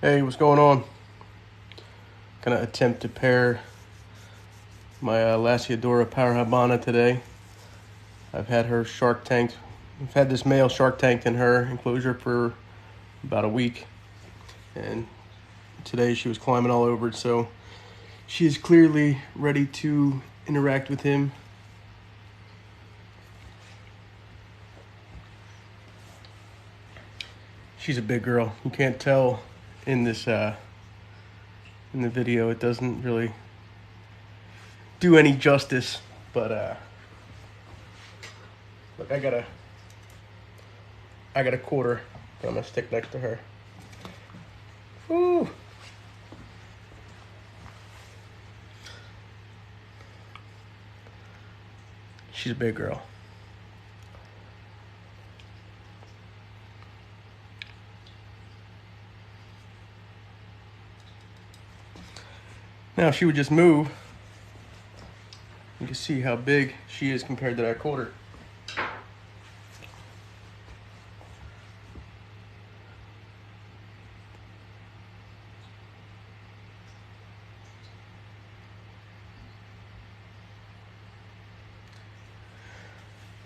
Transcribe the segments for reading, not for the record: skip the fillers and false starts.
Hey, what's going on? Gonna attempt to pair my Lasiodora Parahybana today. I've had her shark tanked. I've had this male shark tanked in her enclosure for about a week, and today she was climbing all over it, so she is clearly ready to interact with him. She's a big girl. You can't tell in this in the video. It doesn't really do any justice, but look, I got a quarter that I'm gonna stick next to her. Woo! She's a big girl. Now, if she would just move, you can see how big she is compared to that quarter.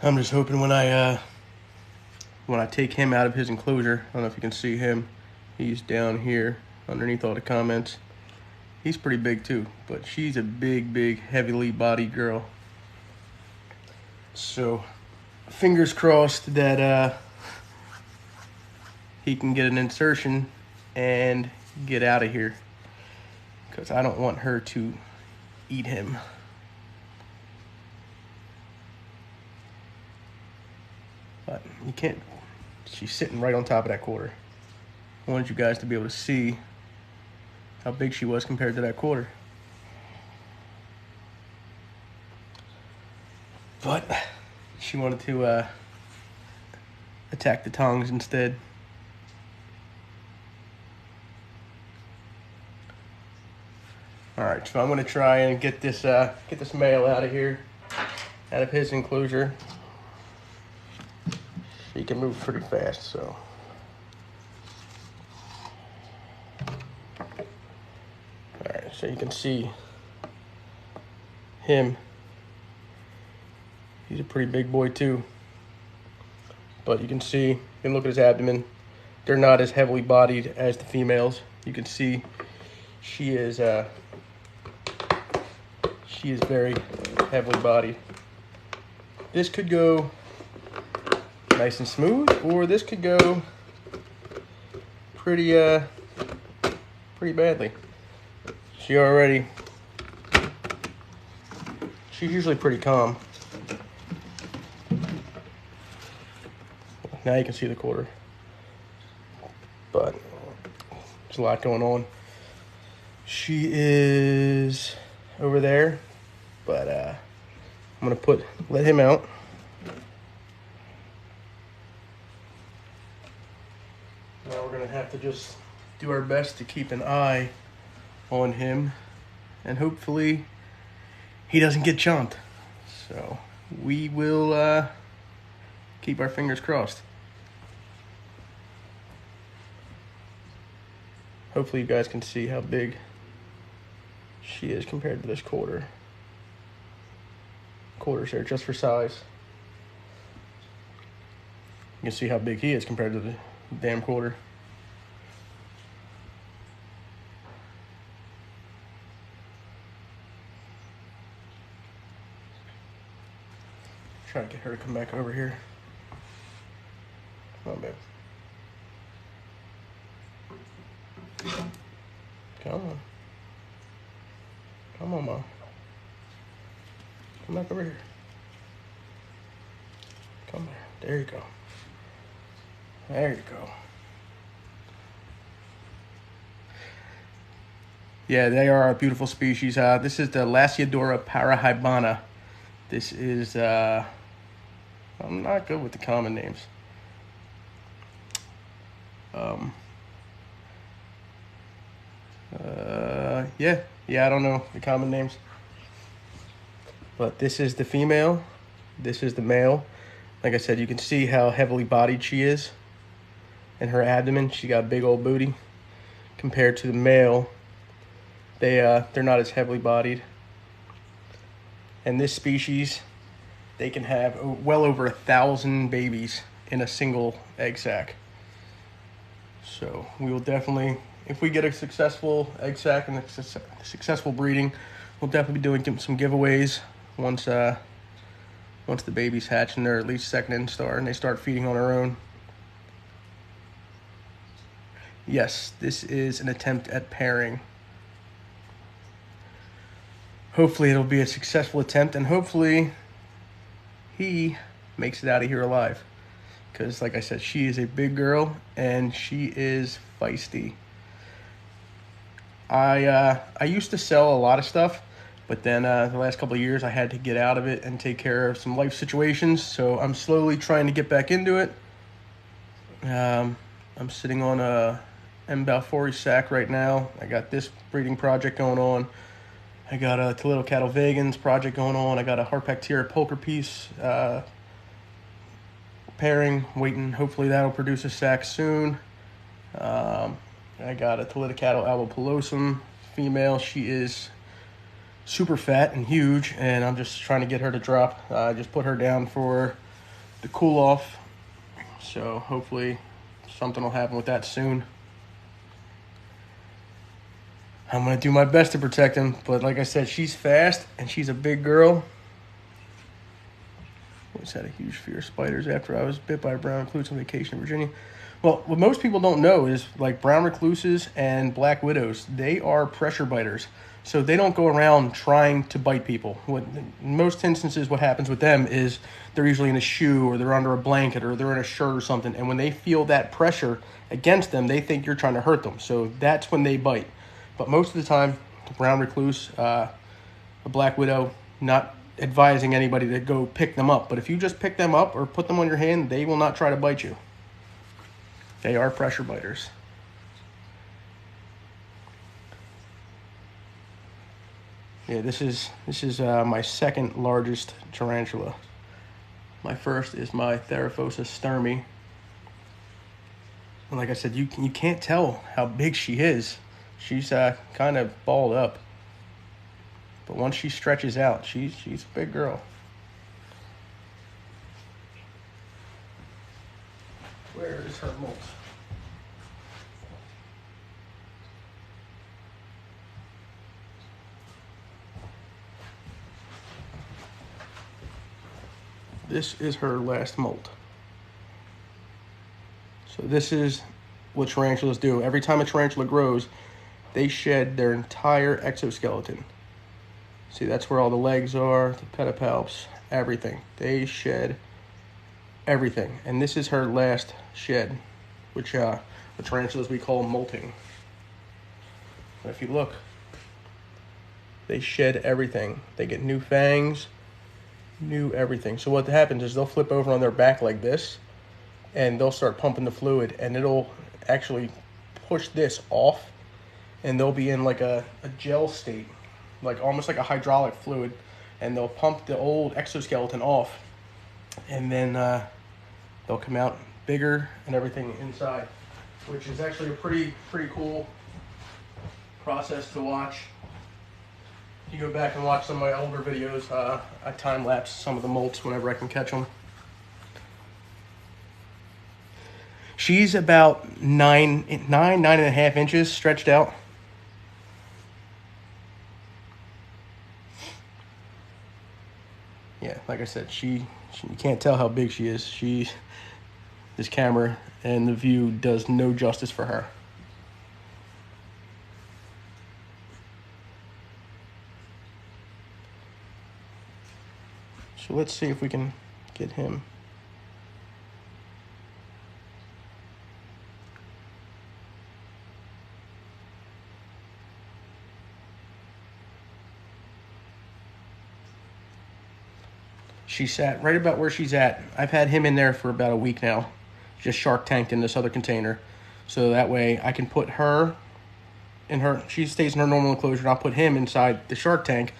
I'm just hoping when I take him out of his enclosure, I don't know if you can see him, he's down here underneath all the comments. He's pretty big too, but she's a big, heavily bodied girl. So, fingers crossed that he can get an insertion and get out of here, because I don't want her to eat him. But you can't, she's sitting right on top of that quarter. I wanted you guys to be able to see how big she was compared to that quarter. But she wanted to attack the tongs instead. All right, so I'm gonna try and get this male out of here, out of his enclosure. He can move pretty fast, so. All right, so you can see him. He's a pretty big boy too. But you can see, you can look at his abdomen. They're not as heavily bodied as the females. You can see she is very heavily bodied. This could go nice and smooth, or this could go pretty badly. She's usually pretty calm. Now you can see the quarter, but there's a lot going on. She is over there, but I'm gonna let him out. Now we're gonna have to just do our best to keep an eye on him, and hopefully he doesn't get chomped. So we will keep our fingers crossed. Hopefully you guys can see how big she is compared to this quarter. Quarters there just for size. You can see how big he is compared to the damn quarter. Try to get her to come back over here. Come on, babe. Come on. Come on, Mom. Come back over here. Come there. There you go. There you go. Yeah, they are a beautiful species. This is the Lasiodora Parahybana. This is, I'm not good with the common names. Yeah, I don't know the common names. But this is the female, this is the male. Like I said, you can see how heavily bodied she is. In her abdomen, she got a big old booty. compared to the male. They're not as heavily bodied. And this species, they can have well over 1,000 babies in a single egg sac. So we will definitely, if we get a successful egg sac and a successful breeding, we'll definitely be doing some giveaways once the babies hatch and they're at least second instar and they start feeding on their own. Yes, this is an attempt at pairing. Hopefully it'll be a successful attempt, and hopefully he makes it out of here alive. Because like I said, she is a big girl and she is feisty. I used to sell a lot of stuff, but then the last couple of years I had to get out of it and take care of some life situations. So I'm slowly trying to get back into it. I'm sitting on a M. balfouri sac right now. I got this breeding project going on. I got a Toledo Cattle Vegans project going on. I got a Harpactira poker piece pairing, waiting. Hopefully that'll produce a sac soon. I got a Toledo Cattle albopilosum female. She is super fat and huge, and I'm just trying to get her to drop. I just put her down for the cool off. So hopefully something will happen with that soon. I'm going to do my best to protect him, but like I said, she's fast and she's a big girl. Always had a huge fear of spiders after I was bit by a brown recluse on vacation in Virginia. Well, what most people don't know is like brown recluses and black widows, they are pressure biters. So they don't go around trying to bite people. In most instances, what happens with them is they're usually in a shoe or they're under a blanket or they're in a shirt or something. And when they feel that pressure against them, they think you're trying to hurt them. So that's when they bite. But most of the time, the brown recluse, a black widow, not advising anybody to go pick them up. But if you just pick them up or put them on your hand, they will not try to bite you. They are pressure biters. Yeah, this is my second largest tarantula. My first is my Theraphosa sturmi. And like I said, you can't tell how big she is. She's kind of balled up. But once she stretches out, she's a big girl. Where is her molt? This is her last molt. So this is what tarantulas do. Every time a tarantula grows, they shed their entire exoskeleton. See, that's where all the legs are, the pedipalps, everything. They shed everything. And this is her last shed, which the tarantulas we call molting. But if you look, they shed everything. They get new fangs, new everything. So what happens is they'll flip over on their back like this, and they'll start pumping the fluid, and it'll actually push this off, and they'll be in like a gel state, like almost like a hydraulic fluid, and they'll pump the old exoskeleton off, and then they'll come out bigger and everything inside, which is actually a pretty cool process to watch. If you go back and watch some of my older videos, I time-lapse some of the molts whenever I can catch them. She's about nine and a half inches stretched out. Yeah, like I said, she you can't tell how big she is. This camera and the view does no justice for her. So let's see if we can get him. She sat right about where she's at. I've had him in there for about a week now, just shark tanked in this other container. So that way I can put her in her, she stays in her normal enclosure, and I'll put him inside the shark tank.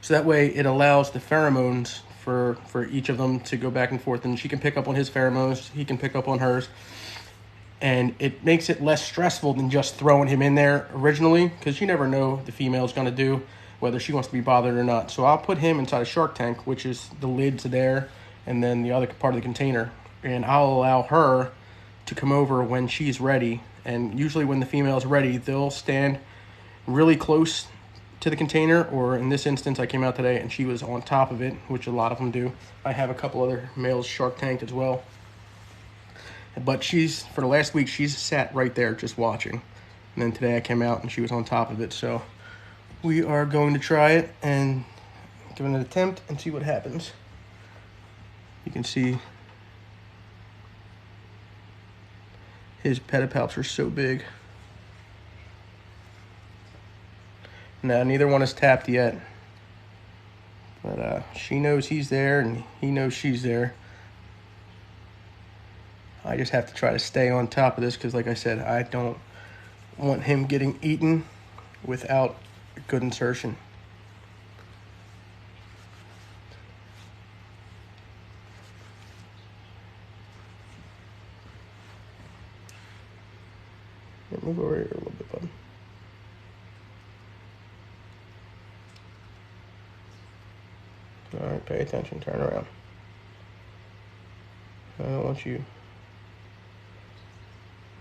So that way it allows the pheromones for each of them to go back and forth, and she can pick up on his pheromones, he can pick up on hers. and it makes it less stressful than just throwing him in there originally, because you never know what the female's going to do, whether she wants to be bothered or not. So I'll put him inside a shark tank, which is the lid to there, and then the other part of the container, and I'll allow her to come over when she's ready. And usually when the female's ready, they'll stand really close to the container, or in this instance, I came out today and she was on top of it, which a lot of them do. I have a couple other males shark tanked as well. But for the last week, she's sat right there just watching. And then today I came out and she was on top of it. So we are going to try it and give it an attempt and see what happens. You can see his pedipalps are so big. Now, neither one is tapped yet. But she knows he's there and he knows she's there. I just have to try to stay on top of this because, like I said, I don't want him getting eaten without a good insertion. Move over here a little bit, bud. All right, pay attention. Turn around. I don't want you.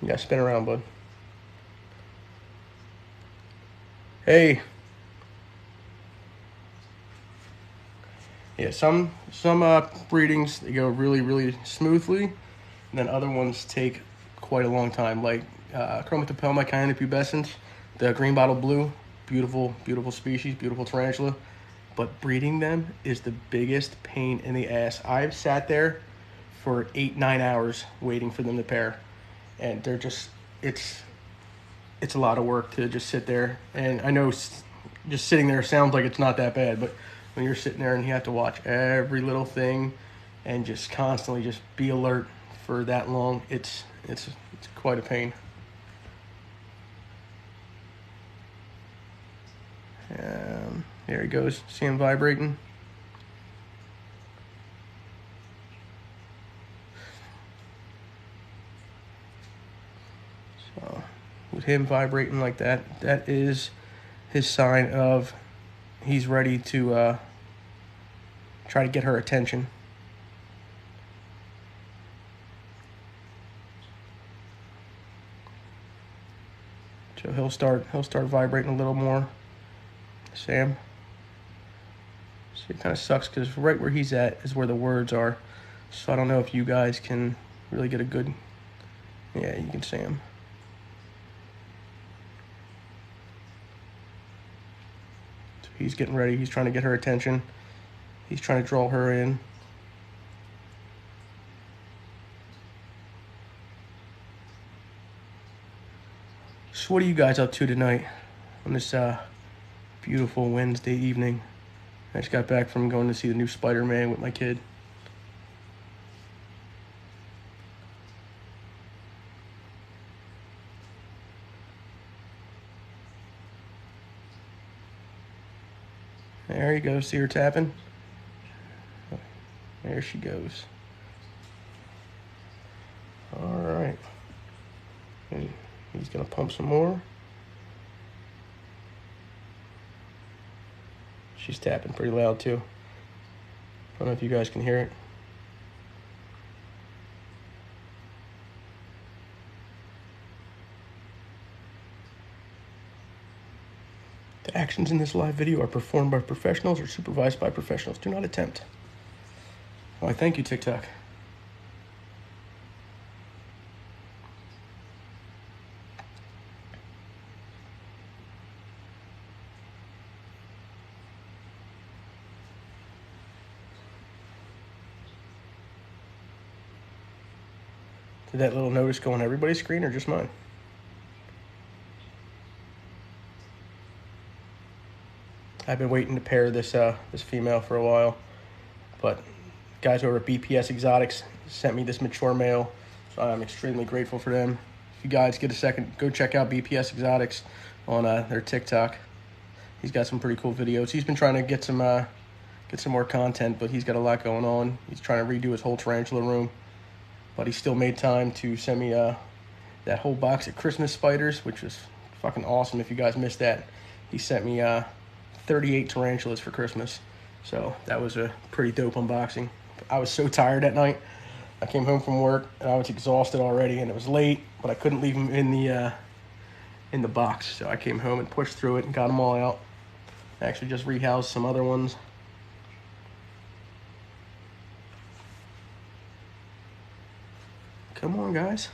You gotta spin around, bud. Hey. Yeah, some breedings, they go really, really smoothly, and then other ones take quite a long time. Like Chromatopelma cyanopubescens, the green bottle blue, beautiful, beautiful species, beautiful tarantula. But breeding them is the biggest pain in the ass. I've sat there for 8-9 hours waiting for them to pair. And they're just, it's a lot of work to just sit there. And I know just sitting there sounds like it's not that bad, but when you're sitting there and you have to watch every little thing and just constantly just be alert for that long, it's quite a pain. There he goes. See him vibrating? So with him vibrating like that, that is his sign of he's ready to try to get her attention. So he'll start vibrating a little more. Sam. So it kind of sucks because right where he's at is where the words are. So I don't know if you guys can really get a good, yeah, you can see him. So he's getting ready. He's trying to get her attention. He's trying to draw her in. So what are you guys up to tonight on this beautiful Wednesday evening? I just got back from going to see the new Spider-Man with my kid. There you go. See her tapping? There she goes. All right. And he's going to pump some more. She's tapping pretty loud too. I don't know if you guys can hear it. The actions in this live video are performed by professionals or supervised by professionals. Do not attempt. Why, thank you, TIK Tok. Did that little notice go on everybody's screen or just mine? I've been waiting to pair this this female for a while, but guys over at BPS Exotics sent me this mature male, so I'm extremely grateful for them. If you guys get a second, go check out BPS Exotics on their TikTok. He's got some pretty cool videos. He's been trying to get some more content, but he's got a lot going on. He's trying to redo his whole tarantula room, but he still made time to send me that whole box of Christmas spiders, which was fucking awesome. If you guys missed that, he sent me 38 tarantulas for Christmas. So that was a pretty dope unboxing. I was so tired that night. I came home from work and I was exhausted already, and it was late, but I couldn't leave them in the box. So I came home and pushed through it and got them all out. I actually just rehoused some other ones. Come on, guys.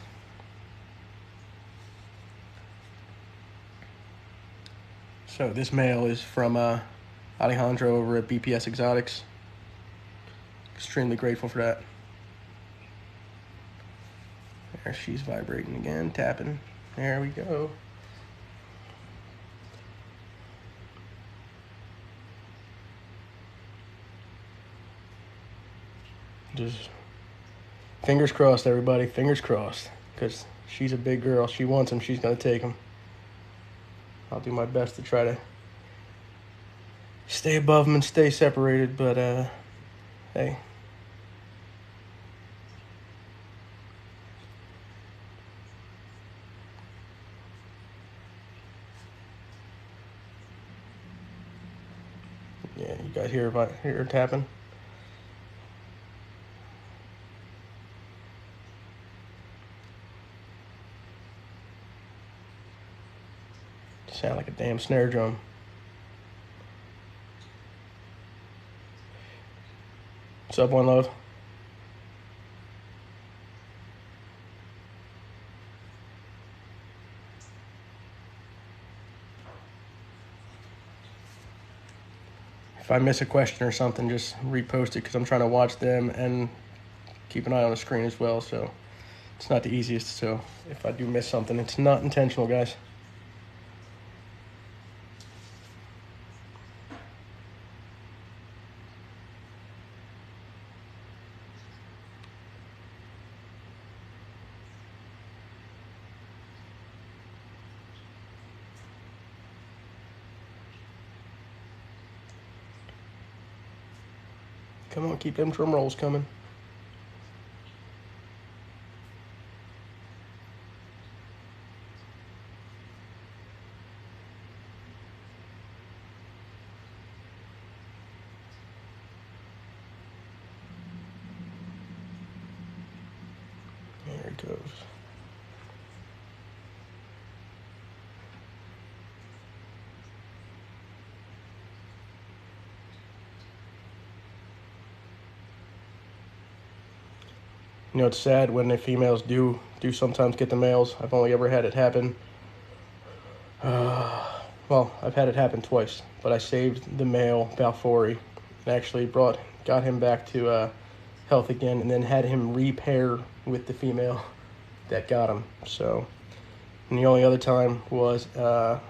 So this male is from Alejandro over at BPS Exotics. Extremely grateful for that. There, she's vibrating again, tapping. There we go. Just fingers crossed, everybody. Fingers crossed. Because she's a big girl. She wants him. She's going to take him. I'll do my best to try to stay above him and stay separated. But, hey. Yeah, you guys hear her tapping? Sound like a damn snare drum. What's up, One Love? If I miss a question or something, just repost it, because I'm trying to watch them and keep an eye on the screen as well. So it's not the easiest. So if I do miss something, it's not intentional, guys. Come on, keep them drum rolls coming. There it goes. You know, it's sad when the females do sometimes get the males. I've only ever had it happen. Well, I've had it happen twice, but I saved the male Balfouri and actually got him back to health again, and then had him repair with the female that got him. So, and the only other time was an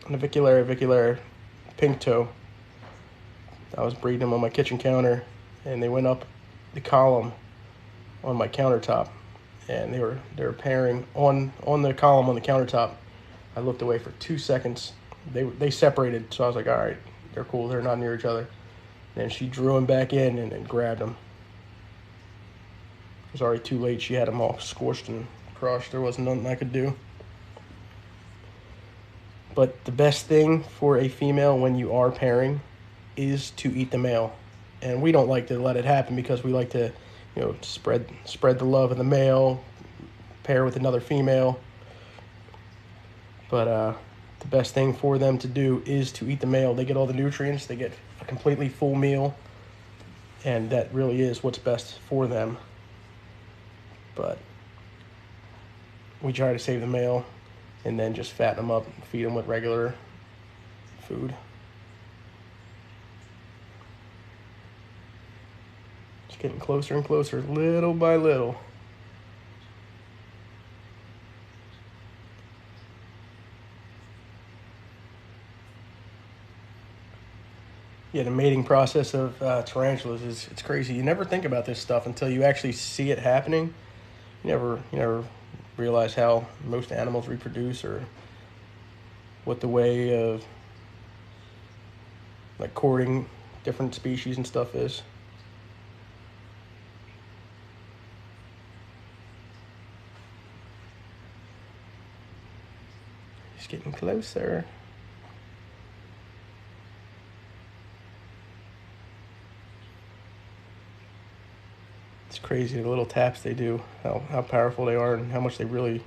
avicularia pink toe. I was breeding them on my kitchen counter, and they went up the column on my countertop, and they were pairing on the column on the countertop. I looked away for 2 seconds. They separated, so I was like, all right, they're cool. They're not near each other. And she drew him back in and grabbed him. It was already too late. She had him all squished and crushed. There wasn't nothing I could do. But the best thing for a female when you are pairing is to eat the male. And we don't like to let it happen, because we like to, you know, spread the love of the male, pair with another female. But the best thing for them to do is to eat the male. They get all the nutrients. They get a completely full meal. And that really is what's best for them. But we try to save the male and then just fatten them up and feed them with regular food. It's getting closer and closer, little by little. Yeah, the mating process of tarantulas it's crazy. You never think about this stuff until you actually see it happening. You never realize how most animals reproduce, or what the way of like courting different species and stuff is. He's getting closer. It's crazy the little taps they do, how powerful they are and how much they really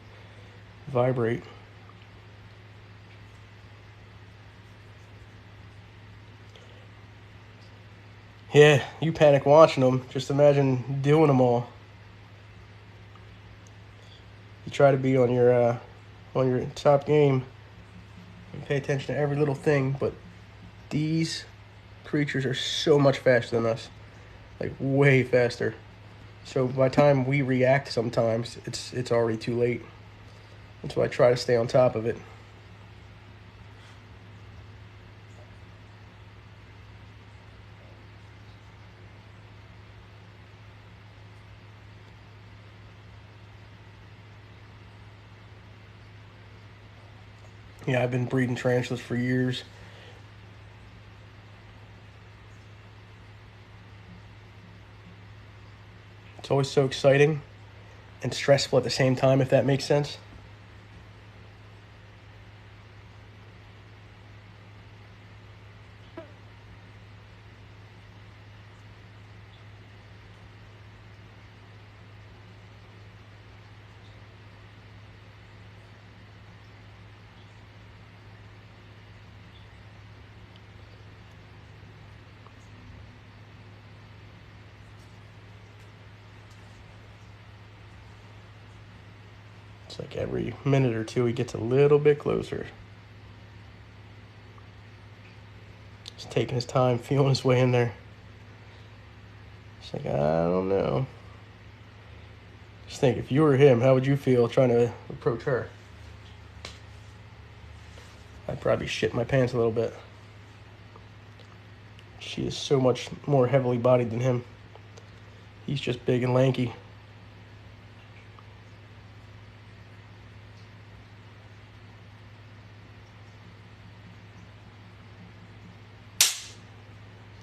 vibrate. Yeah, you panic watching them. Just imagine doing them all. You try to be on your top game and pay attention to every little thing, but these creatures are so much faster than us, like way faster. So by the time we react, sometimes it's already too late. That's why I try to stay on top of it. Yeah, I've been breeding tarantulas for years. It's always so exciting and stressful at the same time, if that makes sense. It's like every minute or two he gets a little bit closer. He's taking his time, feeling his way in there. It's like, I don't know. Just think, if you were him, how would you feel trying to approach her? I'd probably shit my pants a little bit. She is so much more heavily bodied than him. He's just big and lanky.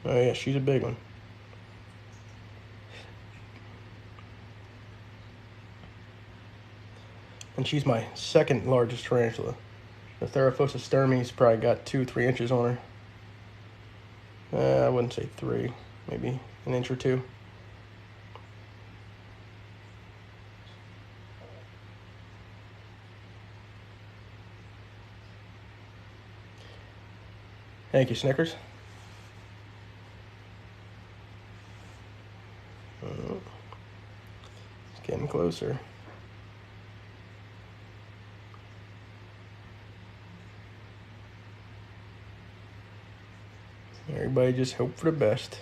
Oh yeah, she's a big one. And she's my second largest tarantula. The Theraphosa styrme's probably got 2-3 inches on her. I wouldn't say 3, maybe an inch or 2. Thank you, Snickers. It's getting closer. Everybody just hope for the best.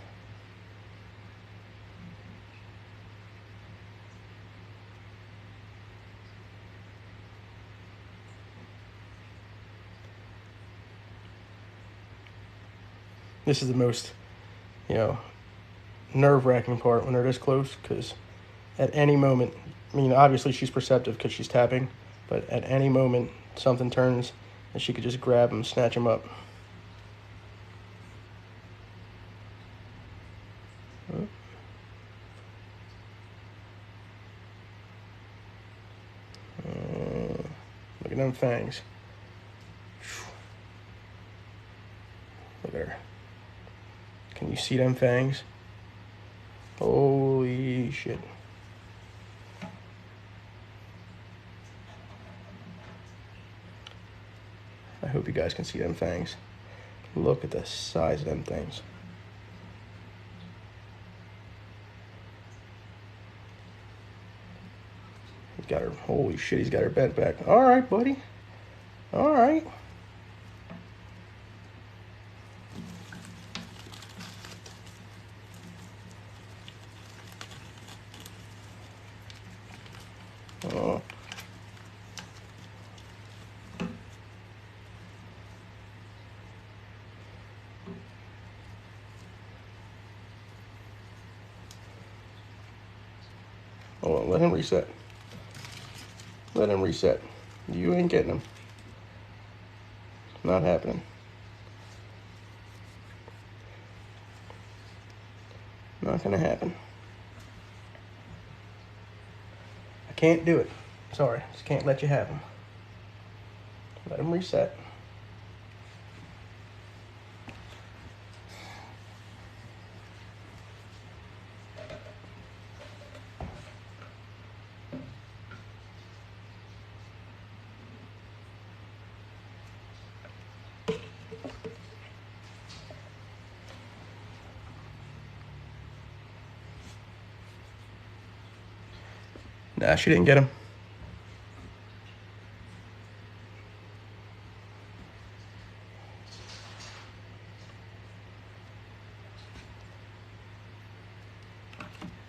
This is the most, nerve-wracking part when they're this close, because at any moment, obviously she's perceptive because she's tapping, but at any moment something turns and she could just grab him, snatch him up. Look at them fangs. Look at her. Can you see them fangs? Holy shit. I hope you guys can see them fangs. Look at the size of them things. He's got her, holy shit, he's got her bent back. All right, buddy. All right. Oh. Hold on, let him reset. Let him reset. You ain't getting him. Not happening. Not gonna happen. I can't do it. Sorry, just can't let you have him. Let him reset. Nah, she didn't get him.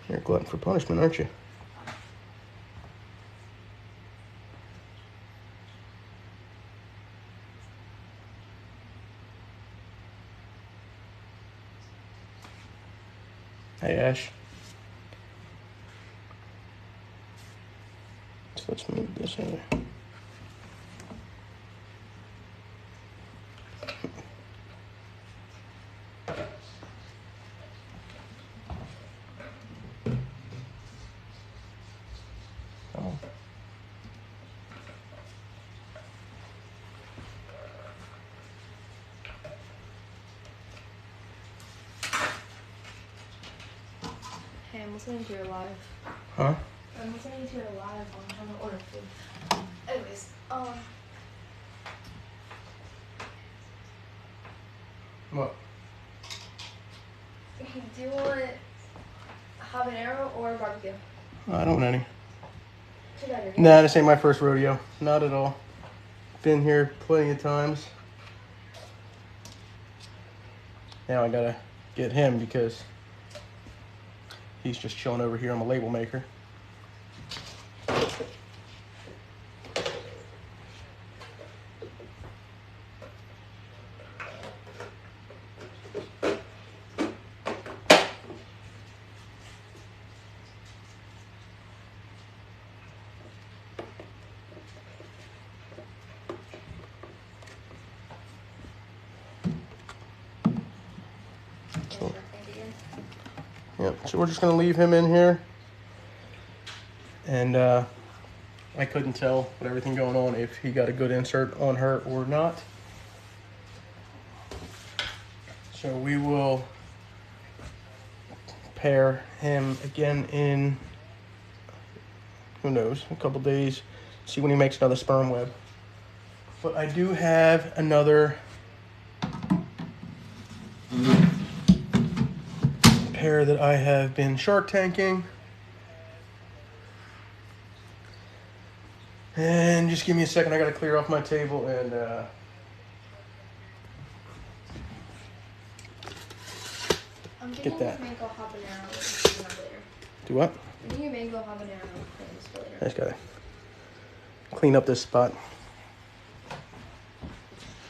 You're a glutton for punishment, aren't you? Hey, Ash. So let's move this in. Come on. Hey, I'm listening to your live. Huh? I'm listening to your live while I'm trying to order food. Anyways, What? do you want habanero or barbecue? I don't want any. Too bad you're Nah, this ain't my first rodeo. Not at all. Been here plenty of times. Now I gotta get him because he's just chilling over here. I'm a label maker. Yep, so we're just gonna leave him in here. And I couldn't tell with everything going on if he got a good insert on her or not. So we will pair him again in, who knows, a couple days, see when he makes another sperm web. But I do have another pair that I have been shark tanking. And just give me a second, I gotta clear off my table and get that. Mango habanero later. Do what? I'm getting your mango habanero things for later. I just gotta clean up this spot.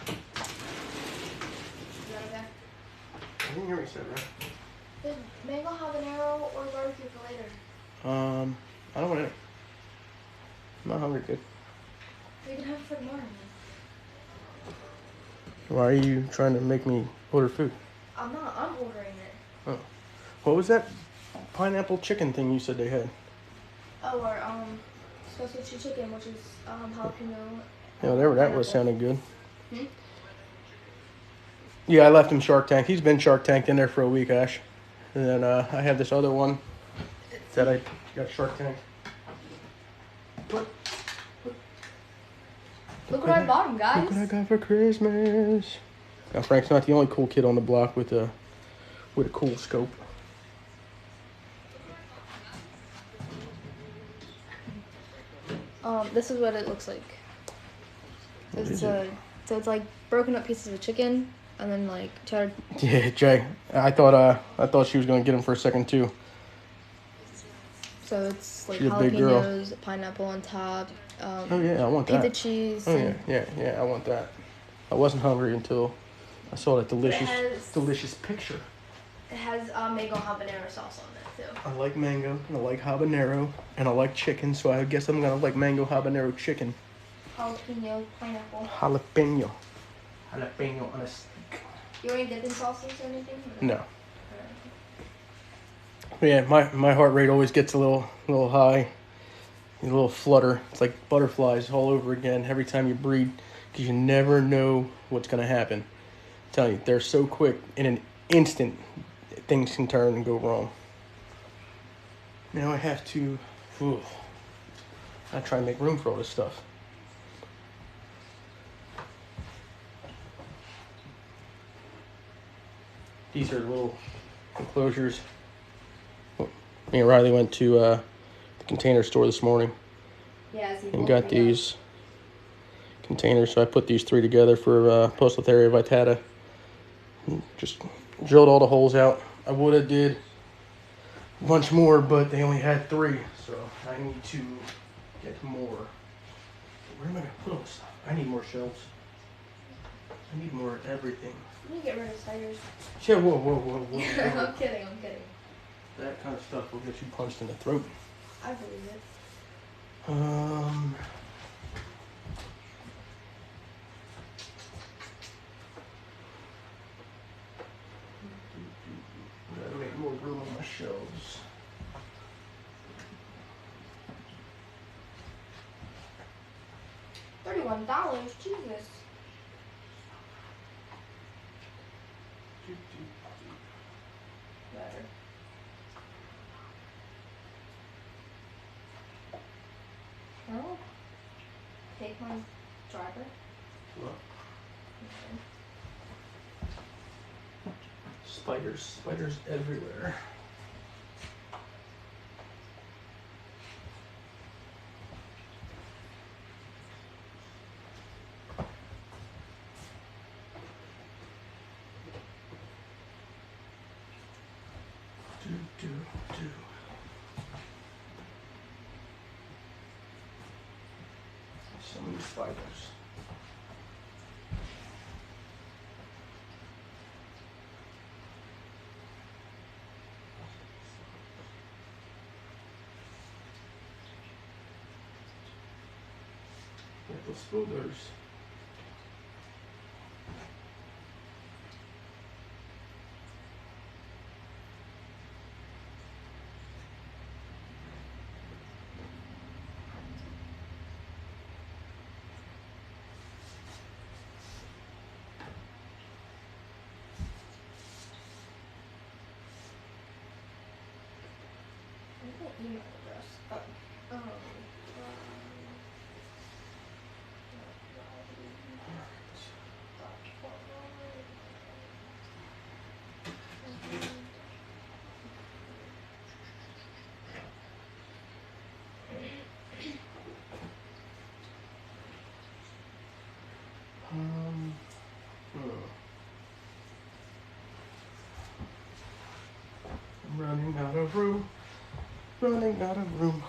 Is that okay? I didn't hear what you said, right? There's mango habanero or barbecue for later. I don't want any. I'm not hungry, kid. We can have it for tomorrow. Why are you trying to make me order food? I'm not. I'm ordering it. Oh. What was that pineapple chicken thing you said they had? Oh, or specialty chicken, which is jalapeno. Yeah, whatever that was sounded good. Hmm? Yeah, I left him Shark Tank. He's been Shark Tanked in there for a week, Ash. And then I have this other one that I got Shark Tank. Look what I bought him, guys. Look what I got for Christmas. Now Frank's not the only cool kid on the block with a cool scope. This is what it looks like. So it's like broken up pieces of chicken and then like cheddar. Yeah, Jay. I thought she was gonna get him for a second too. So it's like She's a big girl. jalapenos, pineapple on top. Oh yeah, I want that. Pita cheese. Oh yeah, I want that. I wasn't hungry until I saw that delicious picture. It has mango habanero sauce on it too. I like mango, and I like habanero, and I like chicken, so I guess I'm gonna like mango habanero chicken. Jalapeno, pineapple. Jalapeno on a stick. You want any dipping sauces or anything? No. Yeah, my heart rate always gets a little high. these little flutter. It's like butterflies all over again every time you breed, because you never know what's going to happen. I'm telling you, they're so quick. In an instant, things can turn and go wrong. Now I have to, I try and make room for all this stuff. These are little enclosures. Me and Riley went to the container store this morning and got these containers. So I put these 3 together for Poecilotheria vittata. Just drilled all the holes out. I would have did a bunch more, but they only had 3, so I need to get more. Where am I going to put all this stuff? I need more shelves. I need more of everything. You need to get rid of spiders. Yeah, whoa. I'm kidding. That kind of stuff will get you punched in the throat. I believe it. Gotta make more room on my shelves. $31, Jesus. Better. Oh. Take my driver. What? Okay. Spiders everywhere. Do. So many spiders. Little spoilers. Where's my email address? I'm running out of room.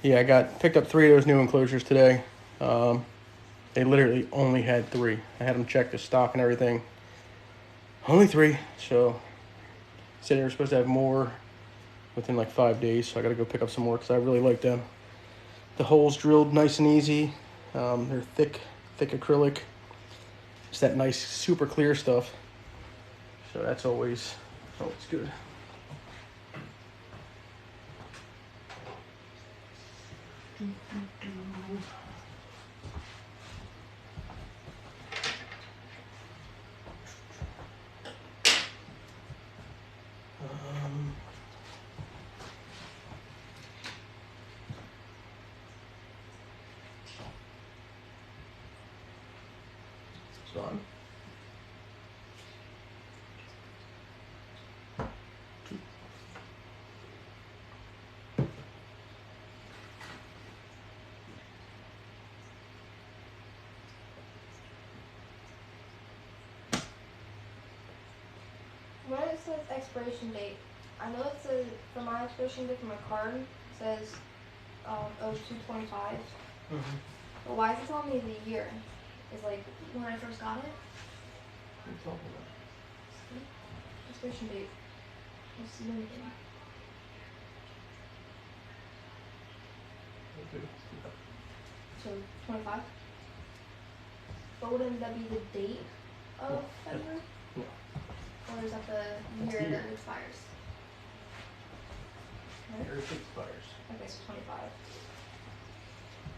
Yeah, picked up 3 of those new enclosures today. They literally only had 3. I had them check the stock and everything. Only 3, so said they were supposed to have more within like 5 days, so I gotta go pick up some more because I really like them. The holes drilled nice and easy. They're thick acrylic. It's that nice, super clear stuff. So that's always good. It's on. When it says expiration date, I know it says for my expiration date for my card it says 0225. But why is it telling me the year? Is like when I first got it? What are you talking about? Expiration date. It's limited. Okay. So 25. But wouldn't that be the date of February? No. Or is that the year that it expires? Right? Your receipt expires. Okay, so 25.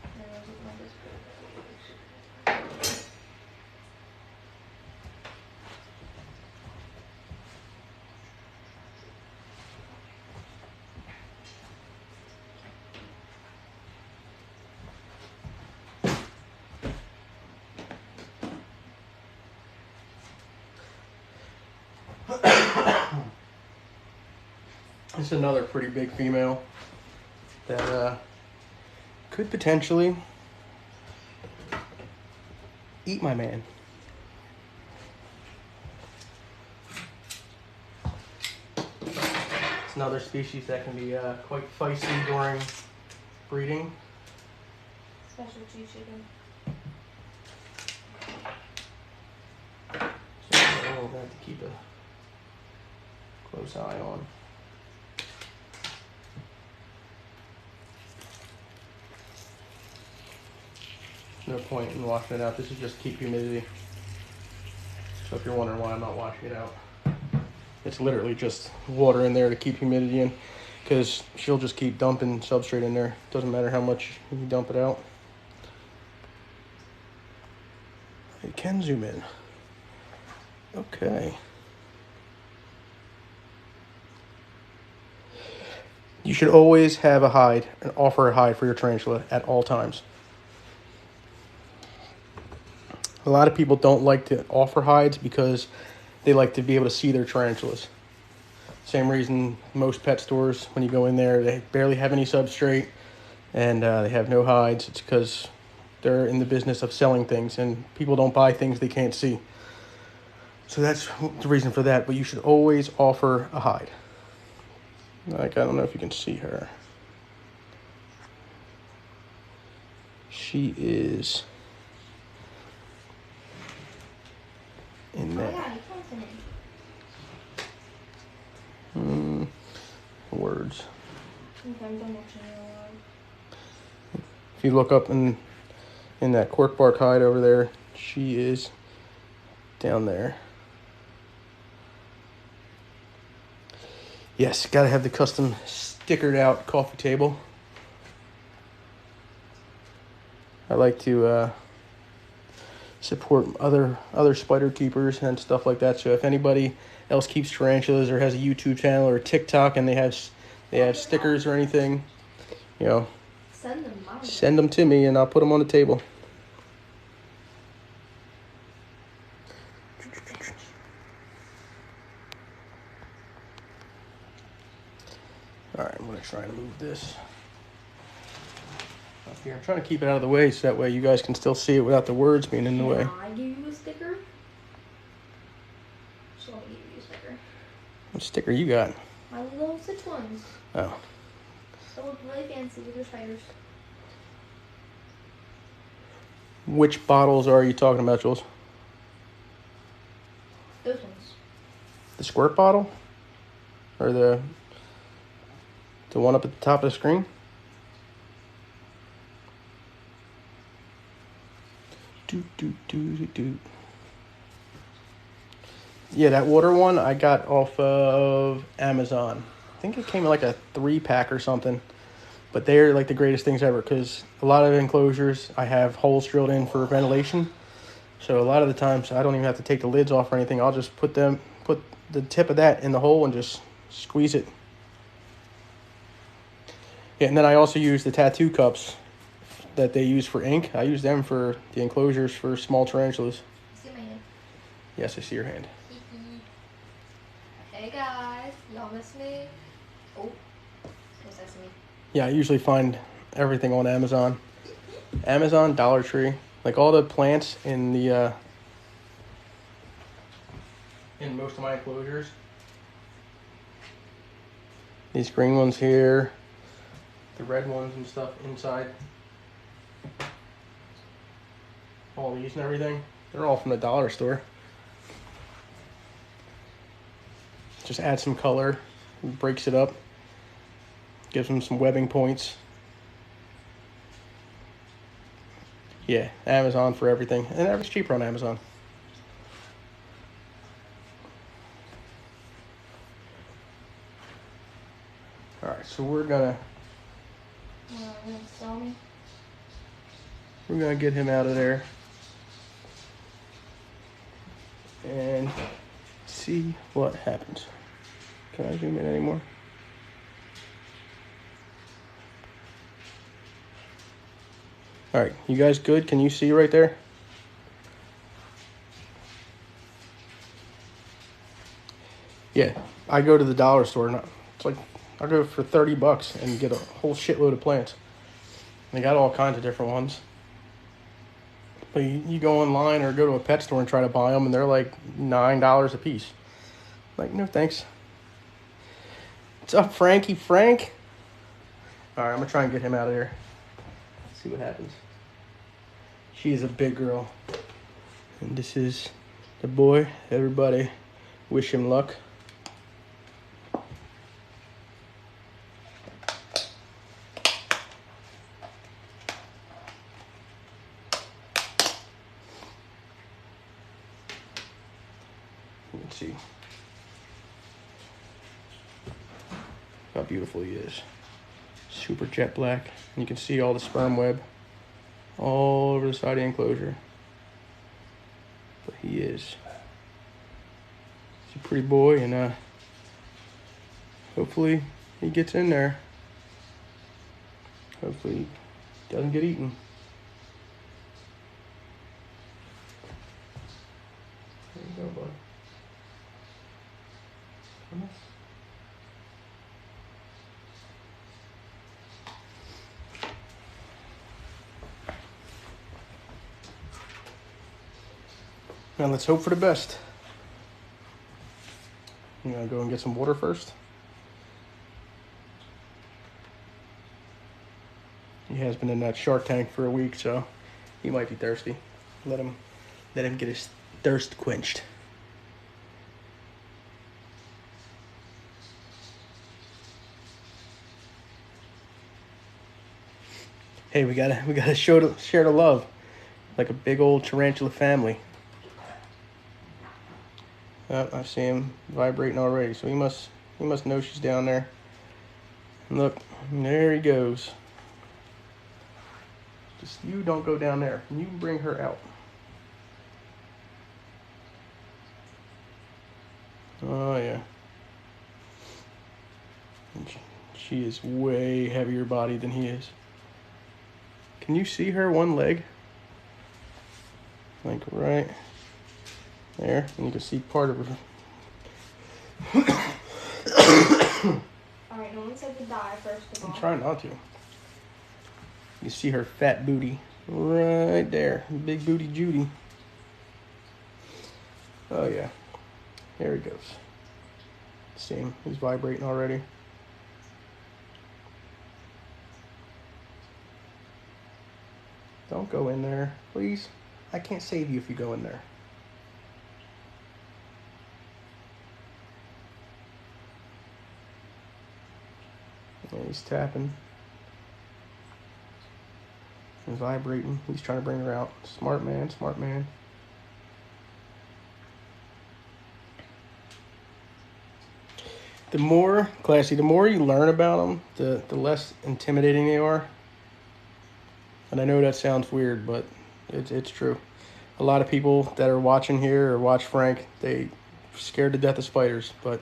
And those are the numbers. It's another pretty big female that could potentially eat my man. It's another species that can be quite feisty during breeding. Specialty chicken. So we'll have to keep a close eye on. No point in washing it out. This is just keep humidity. So if you're wondering why I'm not washing it out, it's literally just water in there to keep humidity in, because she'll just keep dumping substrate in there. Doesn't matter how much you dump it out. It can zoom in. Okay. You should always have a hide and offer a hide for your tarantula at all times. A lot of people don't like to offer hides because they like to be able to see their tarantulas. Same reason most pet stores, when you go in there, they barely have any substrate and they have no hides. It's because they're in the business of selling things, and people don't buy things they can't see. So that's the reason for that, but you should always offer a hide. Like, I don't know if you can see her. She is in there. Oh yeah, you can't see me. Words. Okay, I'm done watching it. If you look up in that cork bark hide over there, she is down there. Yes, gotta have the custom stickered out coffee table. I like to support other spider keepers and stuff like that. So if anybody else keeps tarantulas or has a YouTube channel or TikTok and they have stickers or anything, you know, send them to me and I'll put them on the table. All right, I'm gonna try to move this up here. I'm trying to keep it out of the way so that way you guys can still see it without the words being in the way. Can I give you a sticker? Just let me give you a sticker. What sticker you got? My little 6 ones. Oh. They look really fancy with their spiders. Which bottles are you talking about, Jules? Those ones. The squirt bottle? Or the one up at the top of the screen? Yeah, that water one I got off of Amazon. I think it came in like a 3-pack or something. But they're like the greatest things ever, because a lot of enclosures I have holes drilled in for ventilation. So a lot of the times I don't even have to take the lids off or anything. I'll just put the tip of that in the hole and just squeeze it. Yeah, and then I also use the tattoo cups that they use for ink. I use them for the enclosures for small tarantulas. See my hand? Yes, I see your hand. Hey guys, y'all miss me? Oh, it's nice to me. Yeah, I usually find everything on Amazon. Amazon, Dollar Tree. Like all the plants in the in most of my enclosures. These green ones here, the red ones and stuff inside. All these and everything, they're all from the dollar store. Just add some color, breaks it up, gives them some webbing points. Yeah, Amazon for everything. And everything's cheaper on Amazon. Alright, So we're gonna sell me? we're gonna get him out of there and see what happens. Can I zoom in anymore? All right, you guys good? Can you see right there? Yeah, I go to the dollar store and it's like I go for $30 and get a whole shitload of plants. They got all kinds of different ones. But you go online or go to a pet store and try to buy them, and they're like $9 a piece. Like, no thanks. What's up, Frankie? Frank? All right, I'm gonna try and get him out of here. See what happens. She is a big girl, and this is the boy. Everybody, wish him luck. Let's see how beautiful he is. Super jet black. And you can see all the sperm web all over the side of the enclosure. But he is. He's a pretty boy, and hopefully he gets in there. Hopefully he doesn't get eaten. There you go, bud. Come on. Now let's hope for the best. You gonna go and get some water first? He has been in that shark tank for a week, so he might be thirsty. Let him get his thirst quenched. Hey, we gotta share the love, like a big old tarantula family. Oh, I see him vibrating already, so he must know she's down there. Look, there he goes. Just you don't go down there. You bring her out. Oh yeah. She is way heavier body than he is. Can you see her one leg? Like right there, and you can see part of her. Alright, no one said to die first of all. I'm trying not to. You see her fat booty right there. Big booty Judy. Oh yeah. There he goes. See him, he's vibrating already. Don't go in there, please. I can't save you if you go in there. And he's tapping. He's vibrating. He's trying to bring her out. Smart man, smart man. The more, Classy, the more you learn about them, the less intimidating they are. And I know that sounds weird, but it's true. A lot of people that are watching here or watch Frank, they scared to death of spiders. But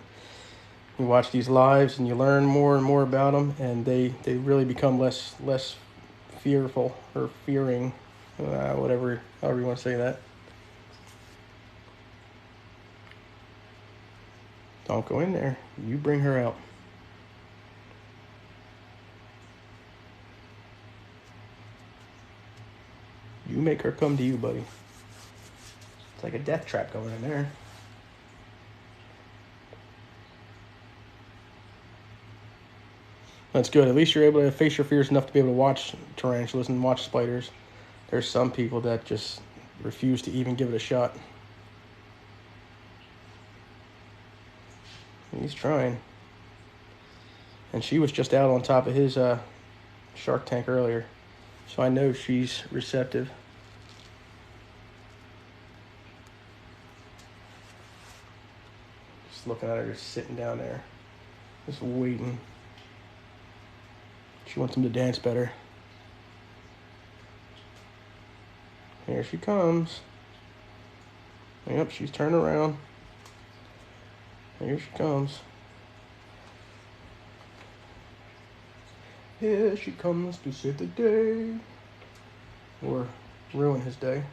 you watch these lives and you learn more and more about them, and they really become less fearful or fearing, however you want to say that. Don't go in there. You bring her out. You make her come to you, buddy. It's like a death trap going in there. That's good. At least you're able to face your fears enough to be able to watch tarantulas and watch spiders. There's some people that just refuse to even give it a shot. He's trying. And she was just out on top of his shark tank earlier. So I know she's receptive. Just looking at her, just sitting down there. Just waiting. She wants him to dance better. Here she comes. Yep, she's turned around. Here she comes. Here she comes to save the day. Or ruin his day.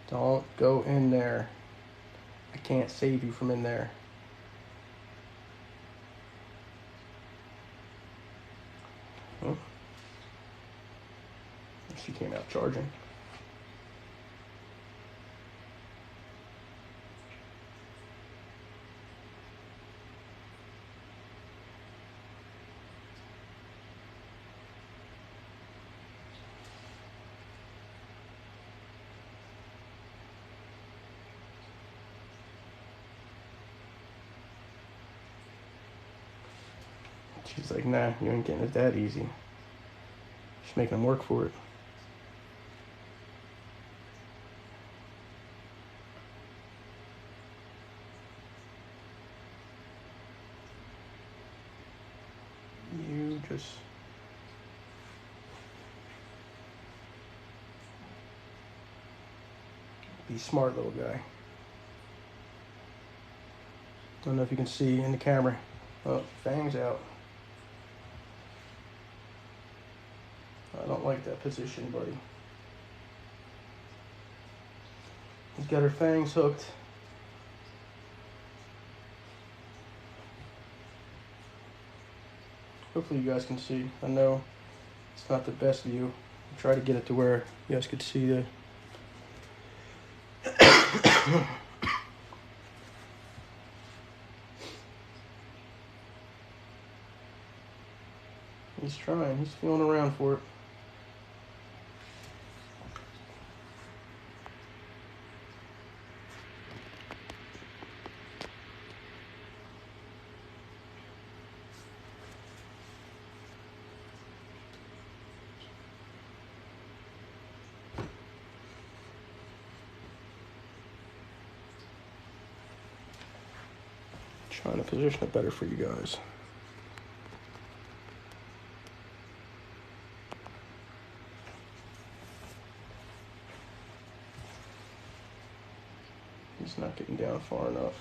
Don't go in there. I can't save you from in there. Oh. She came out charging. She's like, nah, you ain't getting it that easy. She's making him work for it. You just... be smart, little guy. I don't know if you can see in the camera. Oh, fangs out. I don't like that position, buddy. He's got her fangs hooked. Hopefully you guys can see. I know it's not the best view. I try to get it to where you guys could see the... He's trying. He's feeling around for it. Trying to position it better for you guys. He's not getting down far enough.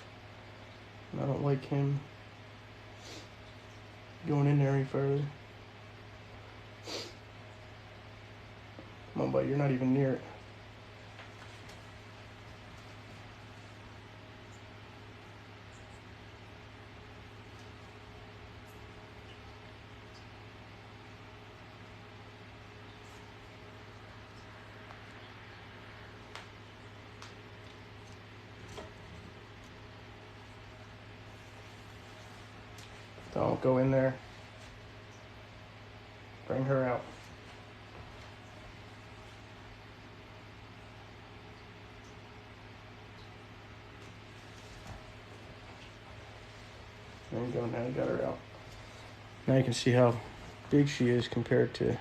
And I don't like him going in there any further. Come on, buddy, you're not even near it. Don't go in there. Bring her out. There you go, now you got her out. Now you can see how big she is compared to...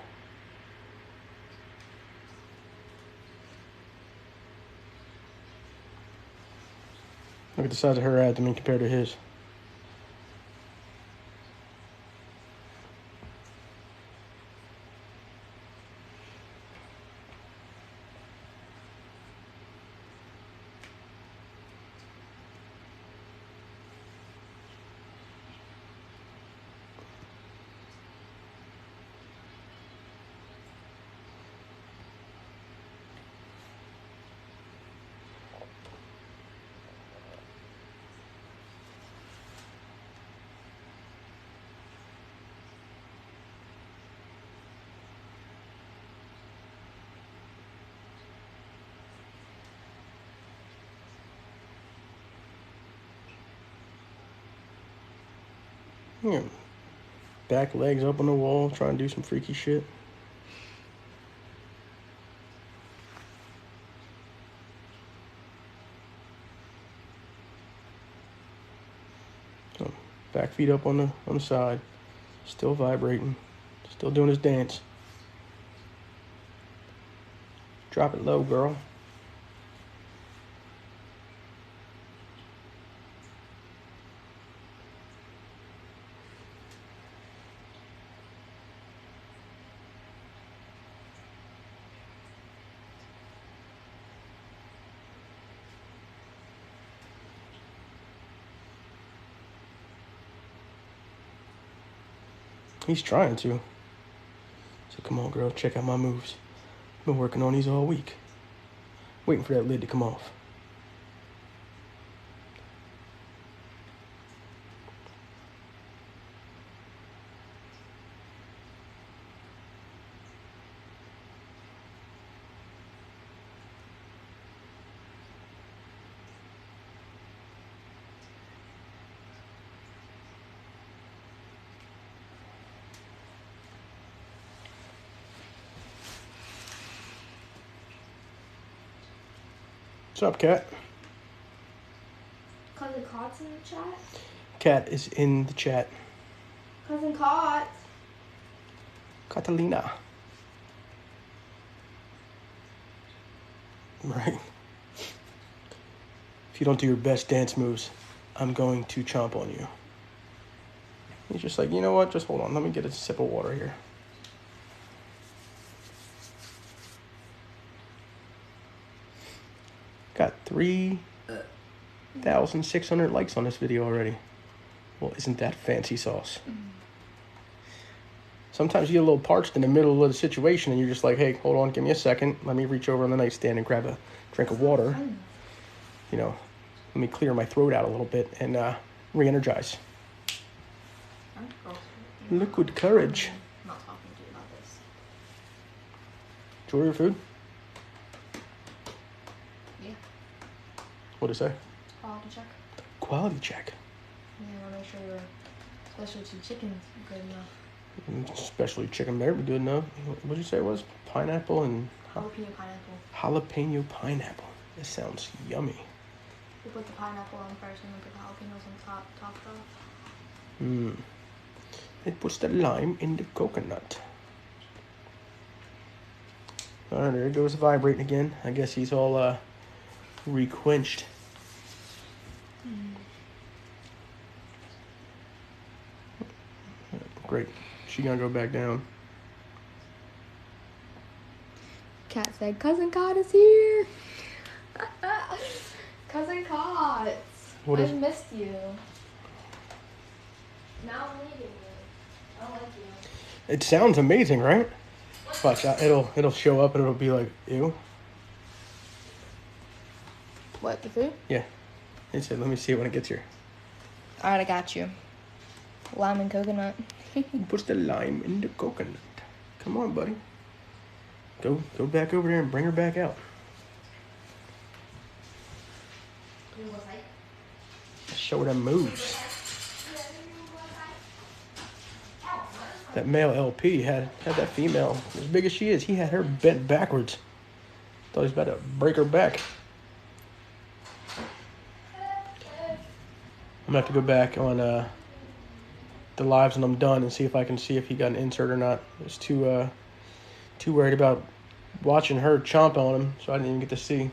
Look at the size of her abdomen compared to his. Yeah. Back legs up on the wall, trying to do some freaky shit. So, back feet up on the side, still vibrating, still doing his dance. Drop it low, girl. He's trying to. So come on, girl, check out my moves. Been working on these all week. Waiting for that lid to come off. What's up, Cat? Cousin Cot's in the chat. Cat is in the chat. Cousin Cot. Catalina. Right. If you don't do your best dance moves, I'm going to chomp on you. He's just like, you know what? Just hold on. Let me get a sip of water here. Got 3,600 likes on this video already. Well, isn't that fancy sauce? Sometimes you get a little parched in the middle of the situation and you're just like, hey, hold on, give me a second. Let me reach over on the nightstand and grab a drink of water. You know, let me clear my throat out a little bit and re-energize. Liquid courage. I'm not talking to you about this. Enjoy your food? Yeah. What'd it say? Quality check. Quality check. Yeah, I want to make sure your specialty chicken's good enough. Especially chicken better be good enough. What did you say it was? Pineapple and... Jalapeno pineapple. Jalapeno pineapple. This sounds yummy. We put the pineapple on first and then put the jalapenos on top off. It puts the lime in the coconut. Alright, there it goes vibrating again. I guess he's all requenched. Great. She gonna go back down. Cat said, Cousin Cot is here. Cousin Cot. I missed you. Now I'm leaving you. I don't like you. It sounds amazing, right? Watch out. It'll show up and it'll be like, ew. What, the food? Yeah. It said, let me see it when it gets here. Alright, I got you. Lime and coconut. Puts the lime in the coconut. Come on, buddy. Go back over there and bring her back out. Show her them moves. That male LP had that female, as big as she is, he had her bent backwards. Thought he was about to break her back. I'm gonna have to go back on the lives when I'm done and see if I can see if he got an insert or not. I was too worried about watching her chomp on him, so I didn't even get to see.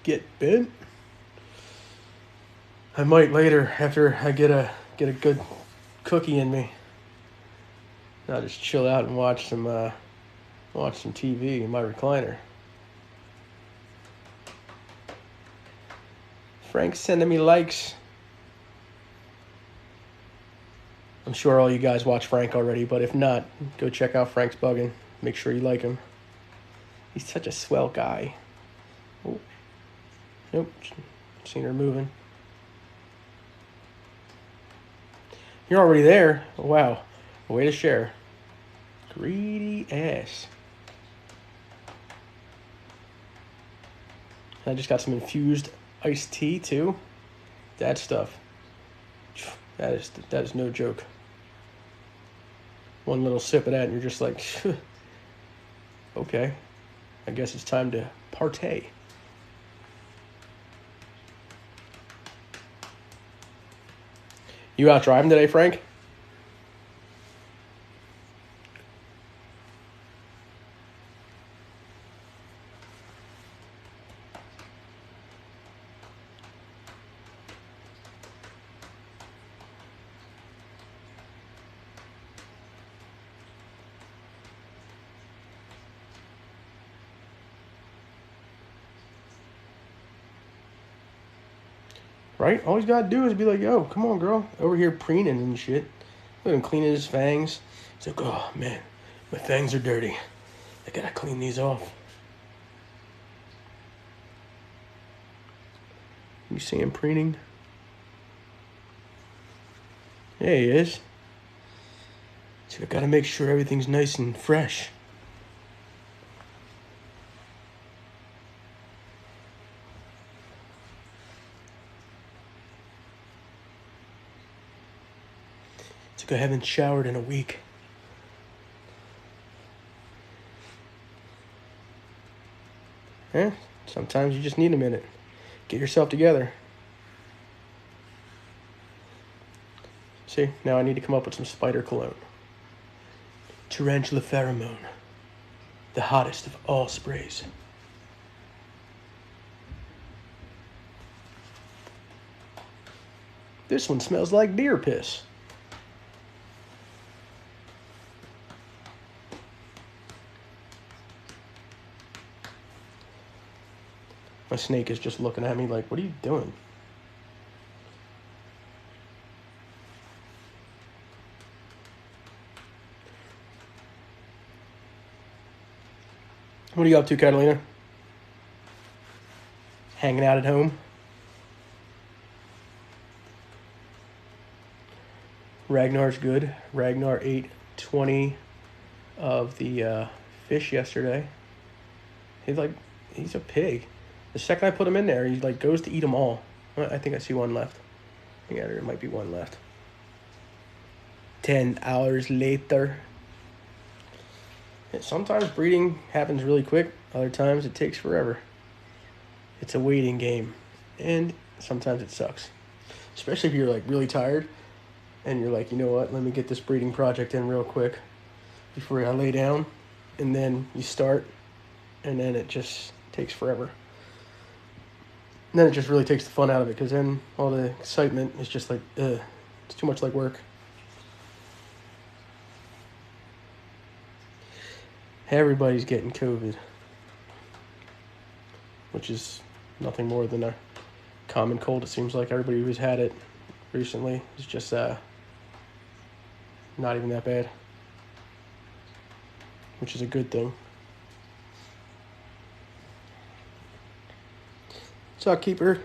Get bent. I might later after I get a good cookie in me. I'll just chill out and watch some TV in my recliner. Frank's sending me likes. I'm sure all you guys watch Frank already, but if not, go check out Frank's Buggin'. Make sure you like him. He's such a swell guy. Oh. Nope. Seen her moving. You're already there. Wow. Way to share. Greedy ass. I just got some infused iced tea too. That stuff. That is no joke. One little sip of that and you're just like, okay. I guess it's time to partay. You out driving today, Frank? right? All he's got to do is be like, yo, come on, girl. Over here preening and shit. Look at him cleaning his fangs. He's like, oh, man, my fangs are dirty. I gotta clean these off. You see him preening? Yeah, he is. So I gotta make sure everything's nice and fresh. It's like I haven't showered in a week. Eh? Sometimes you just need a minute. Get yourself together. See, now I need to come up with some spider cologne. Tarantula pheromone. The hottest of all sprays. This one smells like deer piss. My snake is just looking at me like, what are you doing? What are you up to, Catalina? Hanging out at home? Ragnar's good. Ragnar ate 20 of the fish yesterday. He's a pig. The second I put him in there, he like goes to eat them all. I think I see one left. Yeah, there might be one left. 10 hours later. Sometimes breeding happens really quick. Other times it takes forever. It's a waiting game. And sometimes it sucks. Especially if you're like really tired and you're like, you know what, let me get this breeding project in real quick before I lay down. And then you start and then it just takes forever. And then it just really takes the fun out of it because then all the excitement is just like, it's too much like work. Everybody's getting COVID, which is nothing more than a common cold. It seems like everybody who's had it recently is just not even that bad, which is a good thing. What's up, Keeper?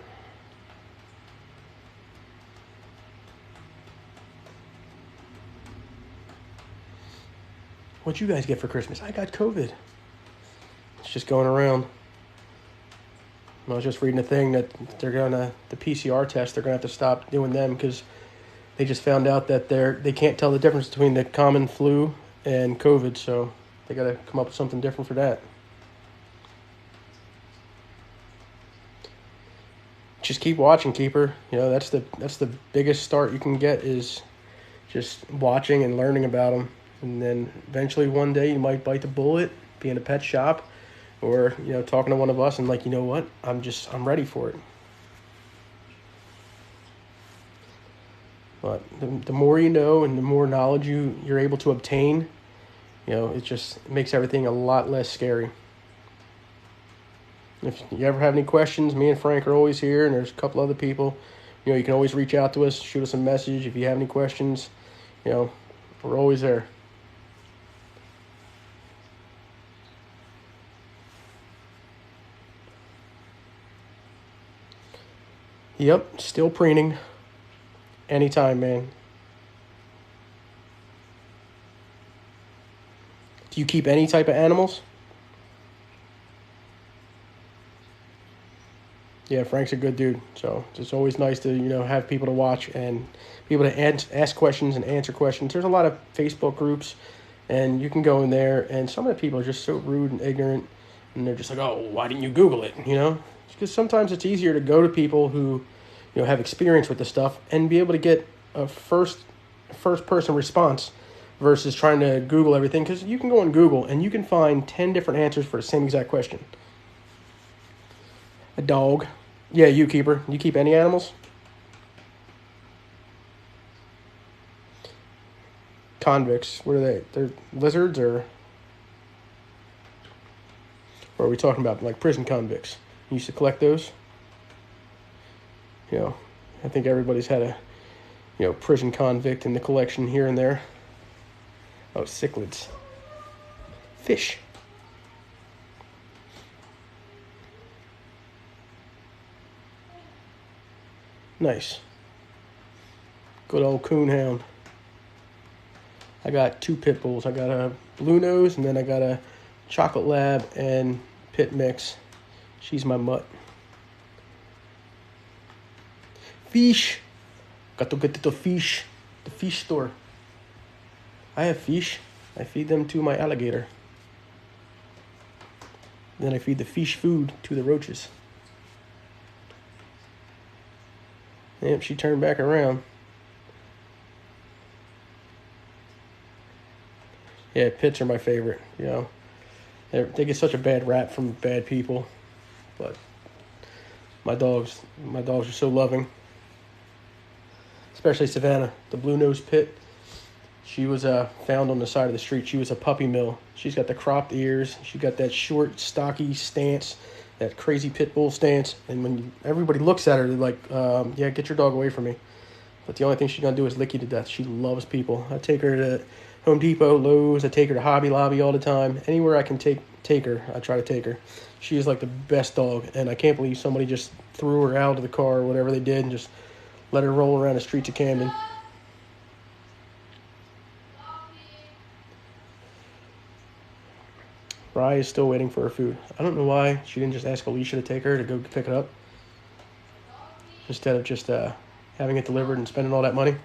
What'd you guys get for Christmas? I got COVID. It's just going around. I was just reading a thing that the PCR test, they're gonna have to stop doing them because they just found out that they can't tell the difference between the common flu and COVID, so they gotta come up with something different for that. Just keep watching, Keeper. You know, that's the biggest start you can get is just watching and learning about them. And then eventually one day you might bite the bullet, be in a pet shop, or, you know, talking to one of us and like, you know what, I'm ready for it. But the more you know and the more knowledge you're able to obtain, you know, it just makes everything a lot less scary. If you ever have any questions, me and Frank are always here, and there's a couple other people. You know, you can always reach out to us, shoot us a message if you have any questions. You know, we're always there. Yep, still preening. Anytime, man. Do you keep any type of animals? Yeah, Frank's a good dude. So it's always nice to, you know, have people to watch and people to ask questions and answer questions. There's a lot of Facebook groups, and you can go in there, and some of the people are just so rude and ignorant, and they're just like, oh, why didn't you Google it, you know? Because sometimes it's easier to go to people who, you know, have experience with the stuff and be able to get a first person response versus trying to Google everything, because you can go on Google and you can find 10 different answers for the same exact question. A dog. Yeah, you, Keeper. You keep any animals? Convicts. What are they? They're lizards, or are we talking about like prison convicts? You used to collect those? You know, I think everybody's had a, prison convict in the collection here and there. Oh, cichlids. Fish. Nice. Good old coonhound. I got 2 pit bulls. I got a blue nose, and then I got a chocolate lab and pit mix. She's my mutt. Fish. Got to get to the fish store. I have fish. I feed them to my alligator. Then I feed the fish food to the roaches. Yep, she turned back around. Yeah, pits are my favorite. They get such a bad rap from bad people, but my dogs are so loving. Especially Savannah, the blue-nosed pit. She was found on the side of the street. She was a puppy mill. She's got the cropped ears. She got that short, stocky stance, that crazy pit bull stance. And when everybody looks at her, they're like, yeah, get your dog away from me. But the only thing she's going to do is lick you to death. She loves people. I take her to Home Depot, Lowe's. I take her to Hobby Lobby all the time. Anywhere I can take her, I try to take her. She is like the best dog. And I can't believe somebody just threw her out of the car or whatever they did and just let her roll around the streets of Camden. Rye is still waiting for her food. I don't know why she didn't just ask Alicia to take her to go pick it up instead of just having it delivered and spending all that money.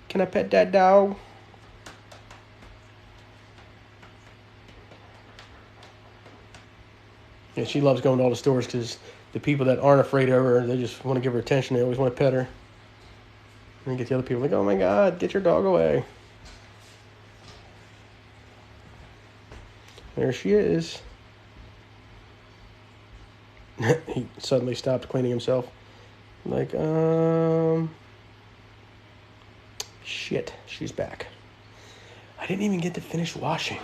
Can I pet that dog? Yeah, she loves going to all the stores because the people that aren't afraid of her, they just want to give her attention. They always want to pet her. And you get the other people like, oh my God, get your dog away. There she is. He suddenly stopped cleaning himself. Like, shit, she's back. I didn't even get to finish washing.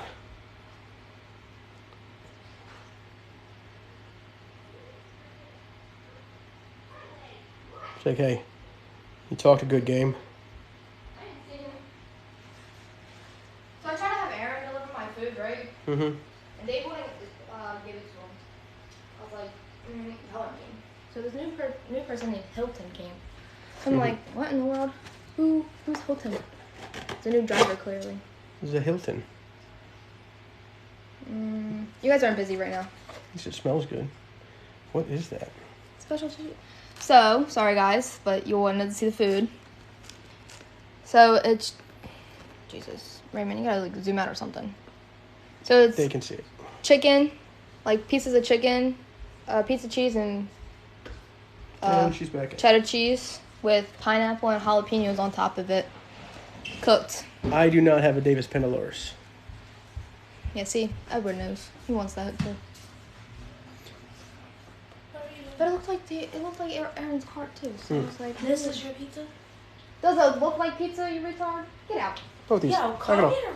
It's like, hey, you talked a good game. So I tried to have Aaron deliver my food, right? Mm-hmm. And Dave wouldn't give it to him. I was like, Helen came. So this new person named Hilton came. So I'm like, what in the world? Who's Hilton? It's a new driver, clearly. This is a Hilton. You guys aren't busy right now. At least it smells good. What is that? Special treat. So, sorry guys, but you wanted to see the food. So it's... Jesus. Raymond, you gotta zoom out or something. So it's... They can see it. Chicken, like pieces of chicken, pizza cheese, and she's back. Cheddar cheese with pineapple and jalapenos on top of it. Cooked. I do not have a Davis Pennilors. Yeah, see, Edward knows. He wants that too. But it looked like Aaron's cart too. So it's like, this is your pizza? Does it look like pizza, you retard? Get out. Both these. Yo, come here.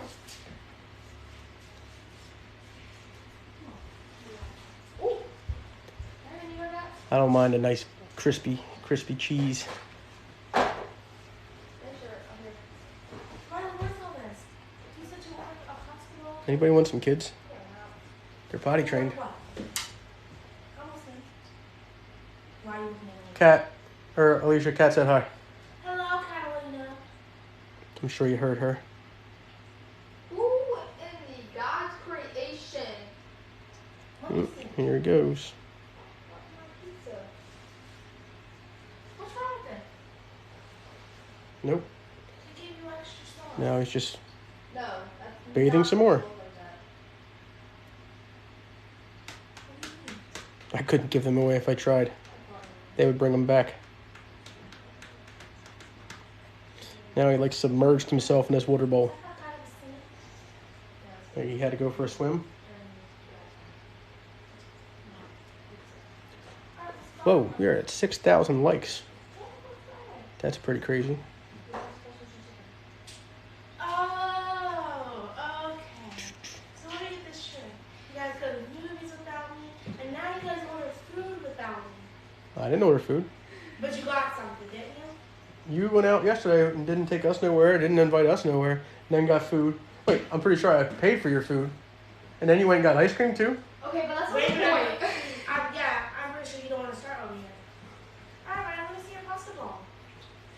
I don't mind a nice crispy cheese. Where's all this? You said you wanted a hospital? Anybody want some kids? They're potty trained. Why are you looking at me? Cat, or Alicia, Cat said hi. Hello, Catalina. I'm sure you heard her. Who in the God's creation? Here it goes. What's wrong with it? Nope. He gave you extra sauce. Now he's just No. bathing some more. What do you mean? I couldn't give them away if I tried. They would bring them back. Now he like submerged himself in this water bowl. He had to go for a swim. Whoa, we're at 6,000 likes. That's pretty crazy. Oh, okay. So let me get this straight. You guys go to movies without me, and now you guys order food without me. I didn't food. But you got something, didn't you? You went out yesterday and didn't take us nowhere, didn't invite us nowhere, and then got food. Wait, I'm pretty sure I paid for your food. And then you went and got ice cream too? Okay, but that's not Wait the a minute. point. I'm pretty sure you don't want to start over here. Alright, I want to see your pasta ball.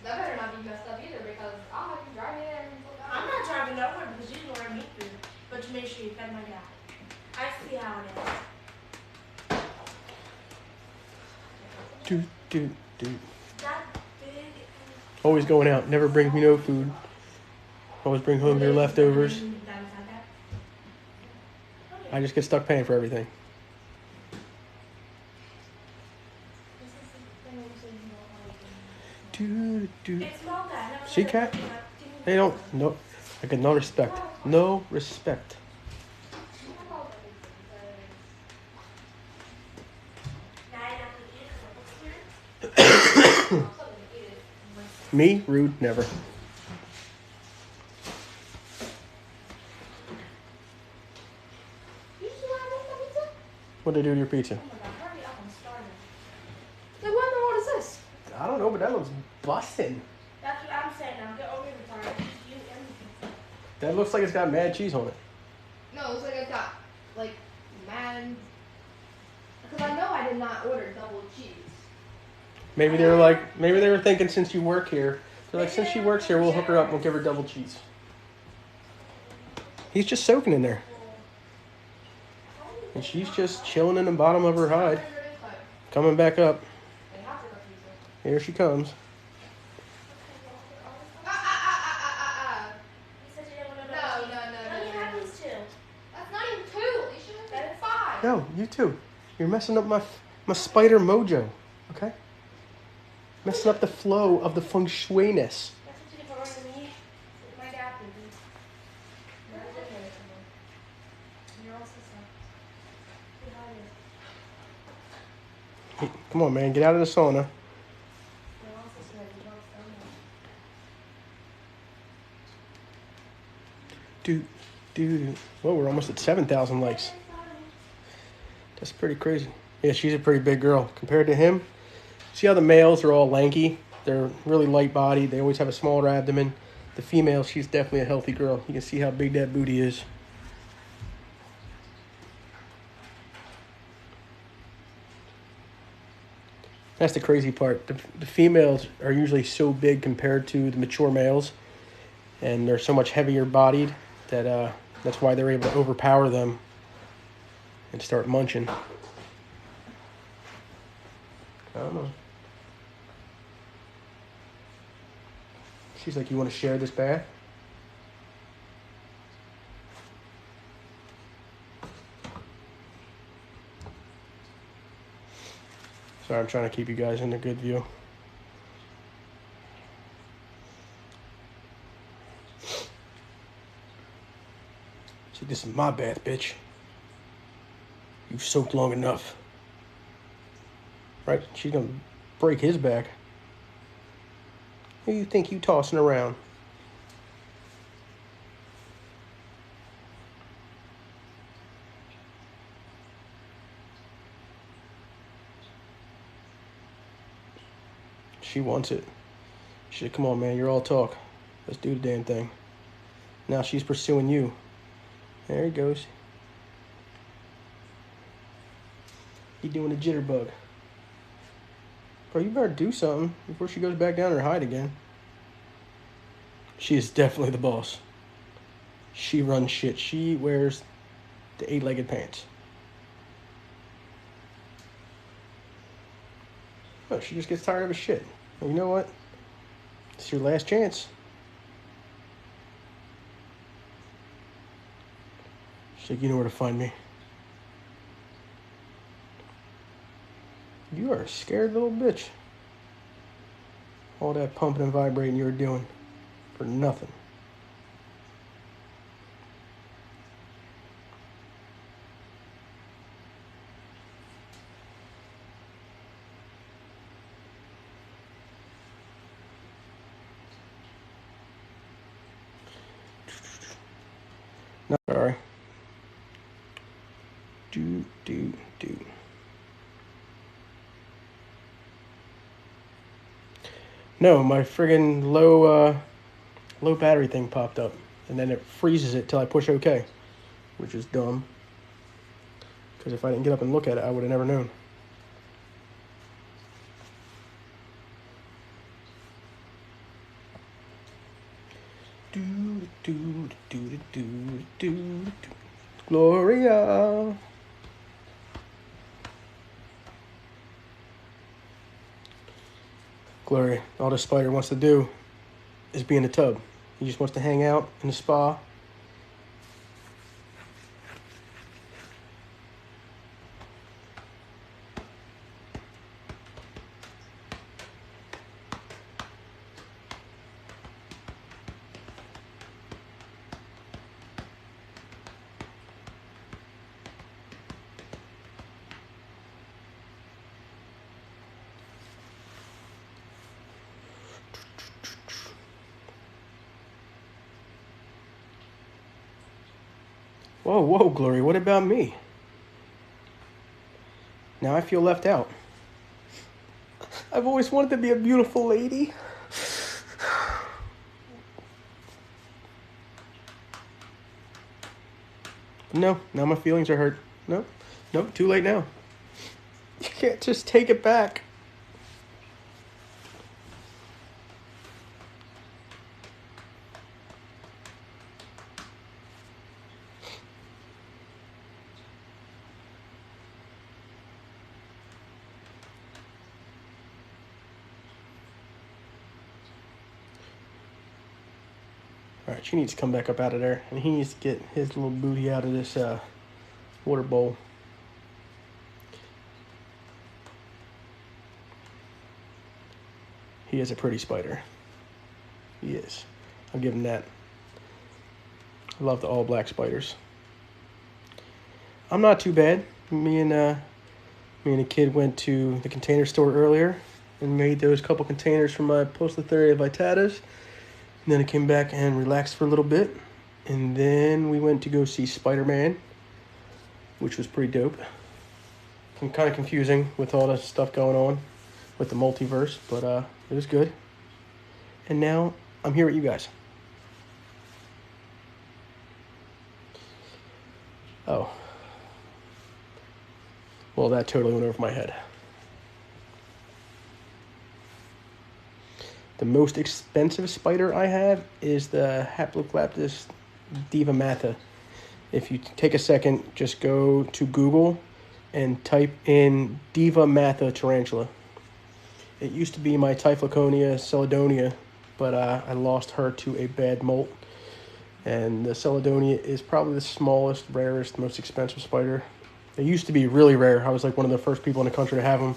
That better not be messed up either because I'll have you drive in and look out. I'm not driving nowhere because you didn't order me food. But you make sure you fed my dad. I see how it is. That big. Always going out, never brings me no food. Always bring home your leftovers. I just get stuck paying for everything. It's small, Dad. See, cat? They don't. No, I get no respect. No respect. Me? Rude? Never. What'd they do to your pizza? Oh my God, hurry up, I'm starving. Then what is this? I don't know, but that looks bussin'. That's what I'm saying now. Get over the time. You and the pizza. That looks like it's got mad cheese on it. No, it looks like I've got like mad. Because I know I did not order double cheese. Maybe they were thinking since you work here, they're like, since she works here, we'll hook her up and we'll give her double cheese. He's just soaking in there. And she's just chilling in the bottom of her hide. Coming back up. Here she comes. You said you didn't want to No. Let me have these two. That's not even 2. You should have been 5. No, you too. You're messing up my spider mojo. Okay? Messing up the flow of the feng shui-ness. That's what you get for ordering me. My dad did. You're all sister. Say hi to Hey, come on, man. Get out of the sauna. You're all sister. You don't so much. Well, we're almost at 7,000 likes. That's pretty crazy. Yeah, she's a pretty big girl. Compared to him, see how the males are all lanky? They're really light-bodied. They always have a smaller abdomen. The female, she's definitely a healthy girl. You can see how big that booty is. That's the crazy part. The females are usually so big compared to the mature males, and they're so much heavier bodied that that's why they're able to overpower them and start munching. I don't know. She's like, you want to share this bath? Sorry, I'm trying to keep you guys in a good view. See, this is my bath, bitch. You've soaked long enough. Right? She's gonna break his back. Who you think you tossing around? She wants it. She said, come on, man, you're all talk. Let's do the damn thing. Now she's pursuing you. There he goes. He doing a jitterbug. Bro, you better do something before she goes back down her hide again. She is definitely the boss. She runs shit. She wears the 8-legged pants. Oh, she just gets tired of his shit. Well, you know what? It's your last chance. She's like, you know where to find me. You are a scared little bitch. All that pumping and vibrating you were doing for nothing. No, sorry. Do. No, my friggin' low battery thing popped up, and then it freezes it till I push OK, which is dumb. Because if I didn't get up and look at it, I would have never known. Gloria. Gloria, all the spider wants to do is be in the tub. He just wants to hang out in the spa. Whoa, whoa, Gloria, what about me? Now I feel left out. I've always wanted to be a beautiful lady. No, now my feelings are hurt. No, no, too late now. You can't just take it back. All right, she needs to come back up out of there, and he needs to get his little booty out of this water bowl. He is a pretty spider. He is. I'll give him that. I love the all black spiders. I'm not too bad. Me and a kid went to the container store earlier and made those couple containers for my Poecilotheria vittatas. And then I came back and relaxed for a little bit. And then we went to go see Spider-Man, which was pretty dope. Kind of confusing with all the stuff going on with the multiverse, but it was good. And now I'm here with you guys. Oh. Well, that totally went over my head. The most expensive spider I have is the Haploclaptus divamatha. If you take a second, just go to Google and type in divamatha tarantula. It used to be my Typhloconia celadonia, but I lost her to a bad molt. And the celadonia is probably the smallest, rarest, most expensive spider. They used to be really rare. I was like one of the first people in the country to have them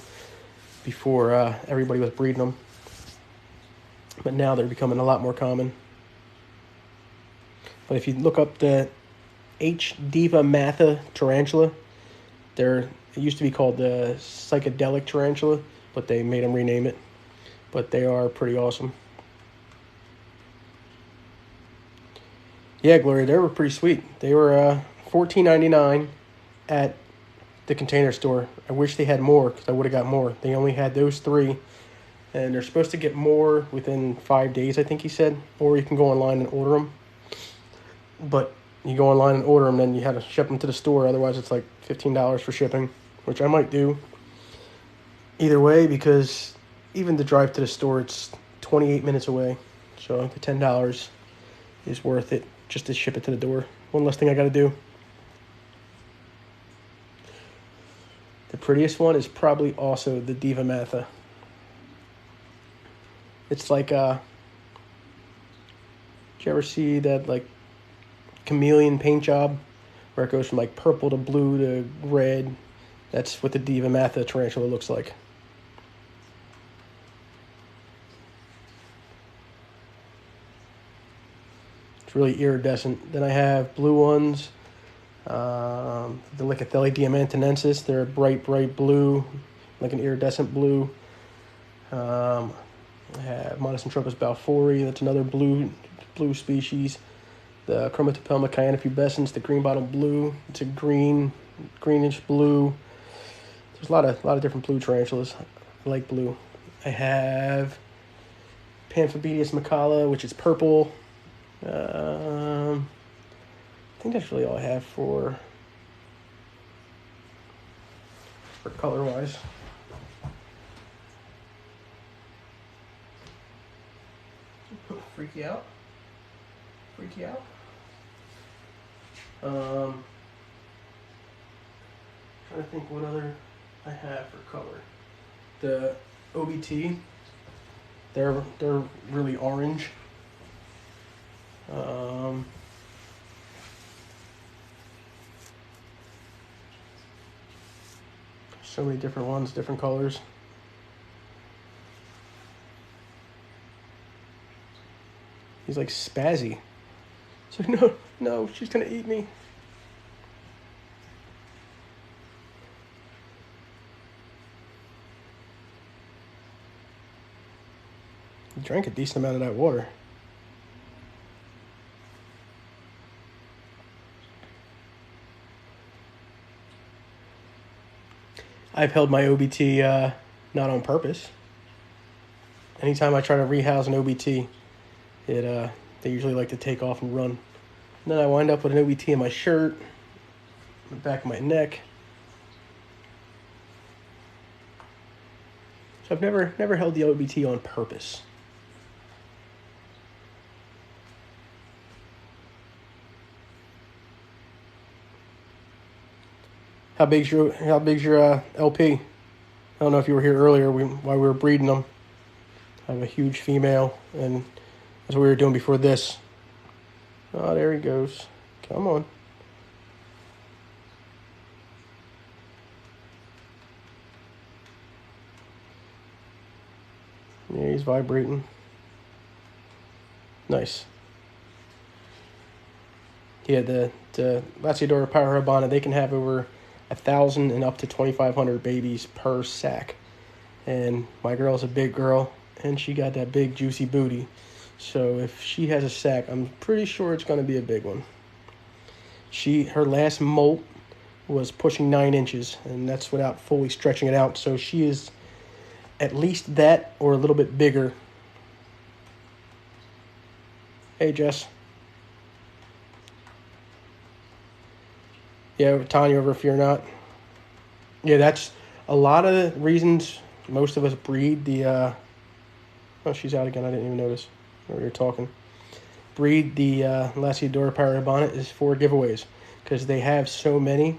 before everybody was breeding them. But now they're becoming a lot more common. But if you look up the H. divamatha tarantula, it used to be called the psychedelic tarantula, but they made them rename it. But they are pretty awesome. Yeah, Gloria, they were pretty sweet. They were $14.99 at the container store. I wish they had more because I would have got more. They only had those 3. And they're supposed to get more within 5 days, I think he said. Or you can go online and order them. But you go online and order them, then you have to ship them to the store. Otherwise, it's like $15 for shipping, which I might do. Either way, because even the drive to the store, it's 28 minutes away. So the $10 is worth it just to ship it to the door. One less thing I got to do. The prettiest one is probably also the divamatha. It's like, did you ever see that, like, chameleon paint job where it goes from, like, purple to blue to red? That's what the divamatha tarantula looks like. It's really iridescent. Then I have blue ones. The Lichathelli diamantinensis. They're a bright, bright blue, like an iridescent blue. I have Monocentropus balfouri, that's another blue species. The Chromatopelma cyanopubescens, the green bottle blue, it's a greenish blue. There's a lot of different blue tarantulas. I like blue. I have Pamphobedius macala, which is purple. I think that's really all I have for color-wise. Freak you out? Freak you out? Trying to think what other I have for color. The OBT, they're really orange. So many different ones, different colors. He's like spazzy. So no, she's gonna eat me. He drank a decent amount of that water. I've held my OBT not on purpose. Anytime I try to rehouse an OBT, they usually like to take off and run. And then I wind up with an OBT in my shirt, the back of my neck. So I've never held the OBT on purpose. How big's your LP? I don't know if you were here earlier while we were breeding them. I have a huge female, and that's what we were doing before this. Oh, there he goes. Come on. Yeah, he's vibrating. Nice. Yeah, the Lasiodora Parahybana, they can have over 1,000 and up to 2,500 babies per sack. And my girl's a big girl, and she got that big juicy booty. So if she has a sack, I'm pretty sure it's going to be a big one. Her last molt was pushing 9 inches, and that's without fully stretching it out. So she is at least that or a little bit bigger. Hey, Jess. Yeah, Tanya over Fear Not. Yeah, that's a lot of the reasons most of us breed the... Oh, she's out again. I didn't even notice. We were talking. Breed the Lasiodora Parahybana is for giveaways because they have so many.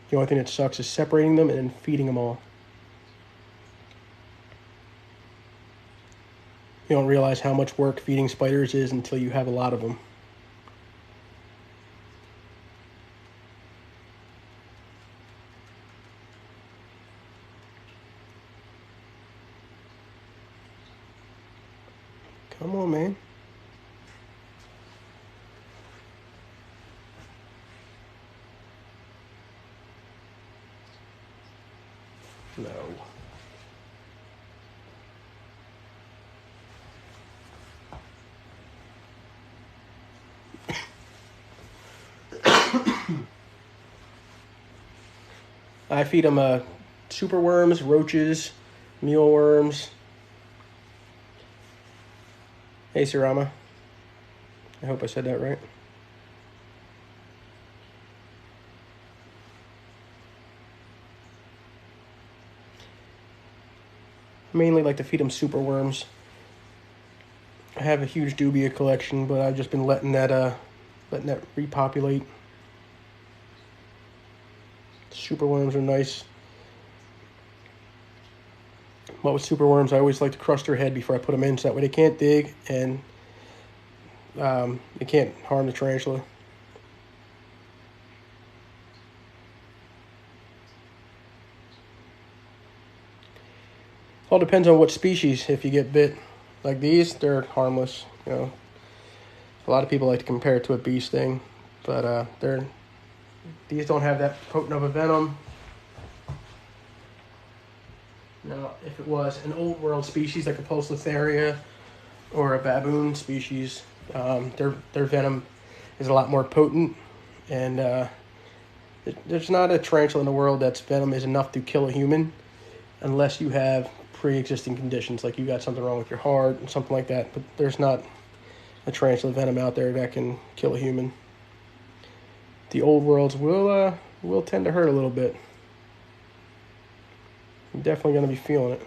The only thing that sucks is separating them and then feeding them all. You don't realize how much work feeding spiders is until you have a lot of them. Come on, man. No. I feed them super worms, roaches, mealworms. Hey, Sarama. I hope I said that right. I mainly like to feed them super worms. I have a huge dubia collection, but I've just been letting that repopulate. Super worms are nice. But with super worms, I always like to crush their head before I put them in, so that way they can't dig and they can't harm the tarantula. All depends on what species. If you get bit like these, they're harmless. You know, a lot of people like to compare it to a bee sting, but these don't have that potent of a venom. Now, if it was an old world species like a Pulsatharia or a baboon species, their venom is a lot more potent, and there's not a tarantula in the world that's venom is enough to kill a human. unless you have pre-existing conditions, like you got something wrong with your heart and something like that. But there's not a tarantula venom out there that can kill a human. The old worlds will tend to hurt a little bit. I'm definitely going to be feeling it.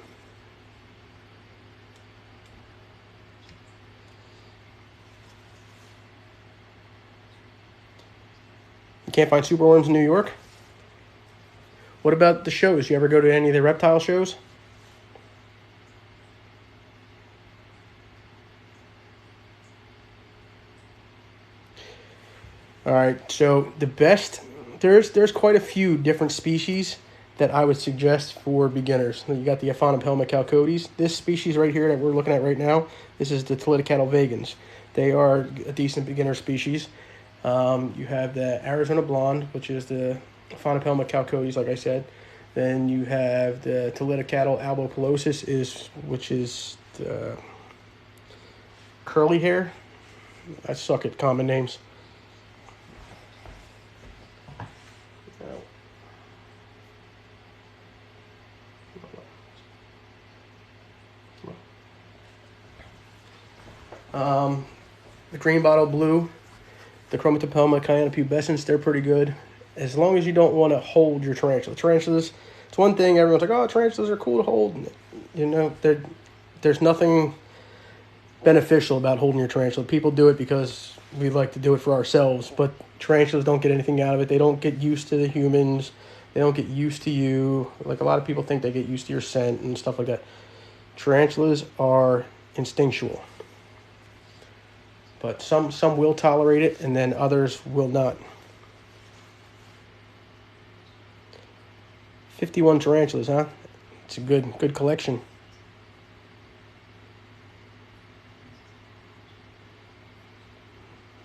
You can't find superworms in New York? What about the shows? You ever go to any of the reptile shows? All right, so the best, there's quite a few different species that I would suggest for beginners. You got the Aphanopelma chalcodes. This species right here that we're looking at right now, this is the Tiliticatl vagans. They are a decent beginner species. You have the Arizona blonde, which is the Aphanopelma chalcodes, like I said. Then you have the Tiliticatl albopilosus, which is the curly hair. I suck at common names. The green bottle blue, the Chromatopelma cyanopubescens, they're pretty good. As long as you don't want to hold your tarantula. Tarantulas, it's one thing, everyone's like, oh, tarantulas are cool to hold. You know, there's nothing beneficial about holding your tarantula. People do it because we like to do it for ourselves, but tarantulas don't get anything out of it. They don't get used to the humans. They don't get used to you. Like, a lot of people think they get used to your scent and stuff like that. Tarantulas are instinctual. But some will tolerate it, and then others will not. 51 tarantulas, huh? It's a good collection.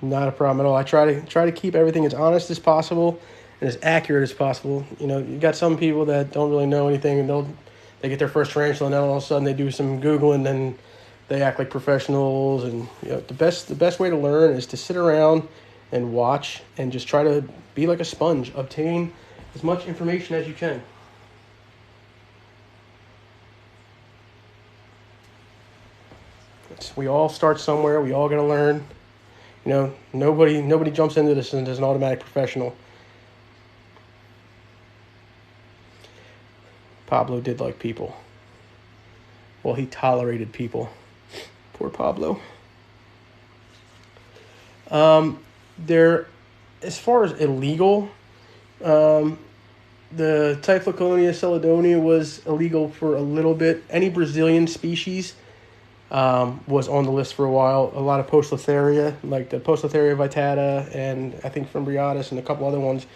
Not a problem at all. I try to keep everything as honest as possible and as accurate as possible. You know, you got some people that don't really know anything, and they get their first tarantula, and then all of a sudden they do some Googling, and they act like professionals. And you know, the best way to learn is to sit around and watch and just try to be like a sponge. Obtain as much information as you can. We all start somewhere. We all got to learn. You know, nobody jumps into this and is an automatic professional. Pablo did like people. Well, he tolerated people. Poor Pablo. There, as far as illegal, the Typhloconia celedonia was illegal for a little bit. Any Brazilian species was on the list for a while. A lot of Poecilotheria, like the Poecilotheria vittata and I think Fimbriatus and a couple other ones,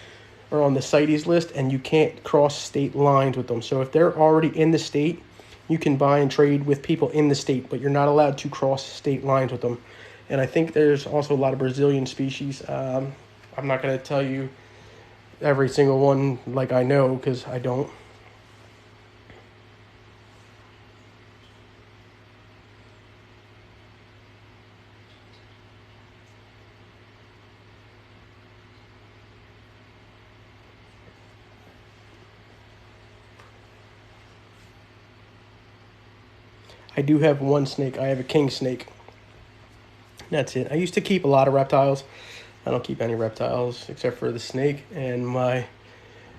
are on the CITES list, and you can't cross state lines with them. So if they're already in the state, you can buy and trade with people in the state, but you're not allowed to cross state lines with them. And I think there's also a lot of Brazilian species. I'm not going to tell you every single one like I know, because I don't. I do have one snake. I have a king snake. That's it. I used to keep a lot of reptiles. I don't keep any reptiles except for the snake and my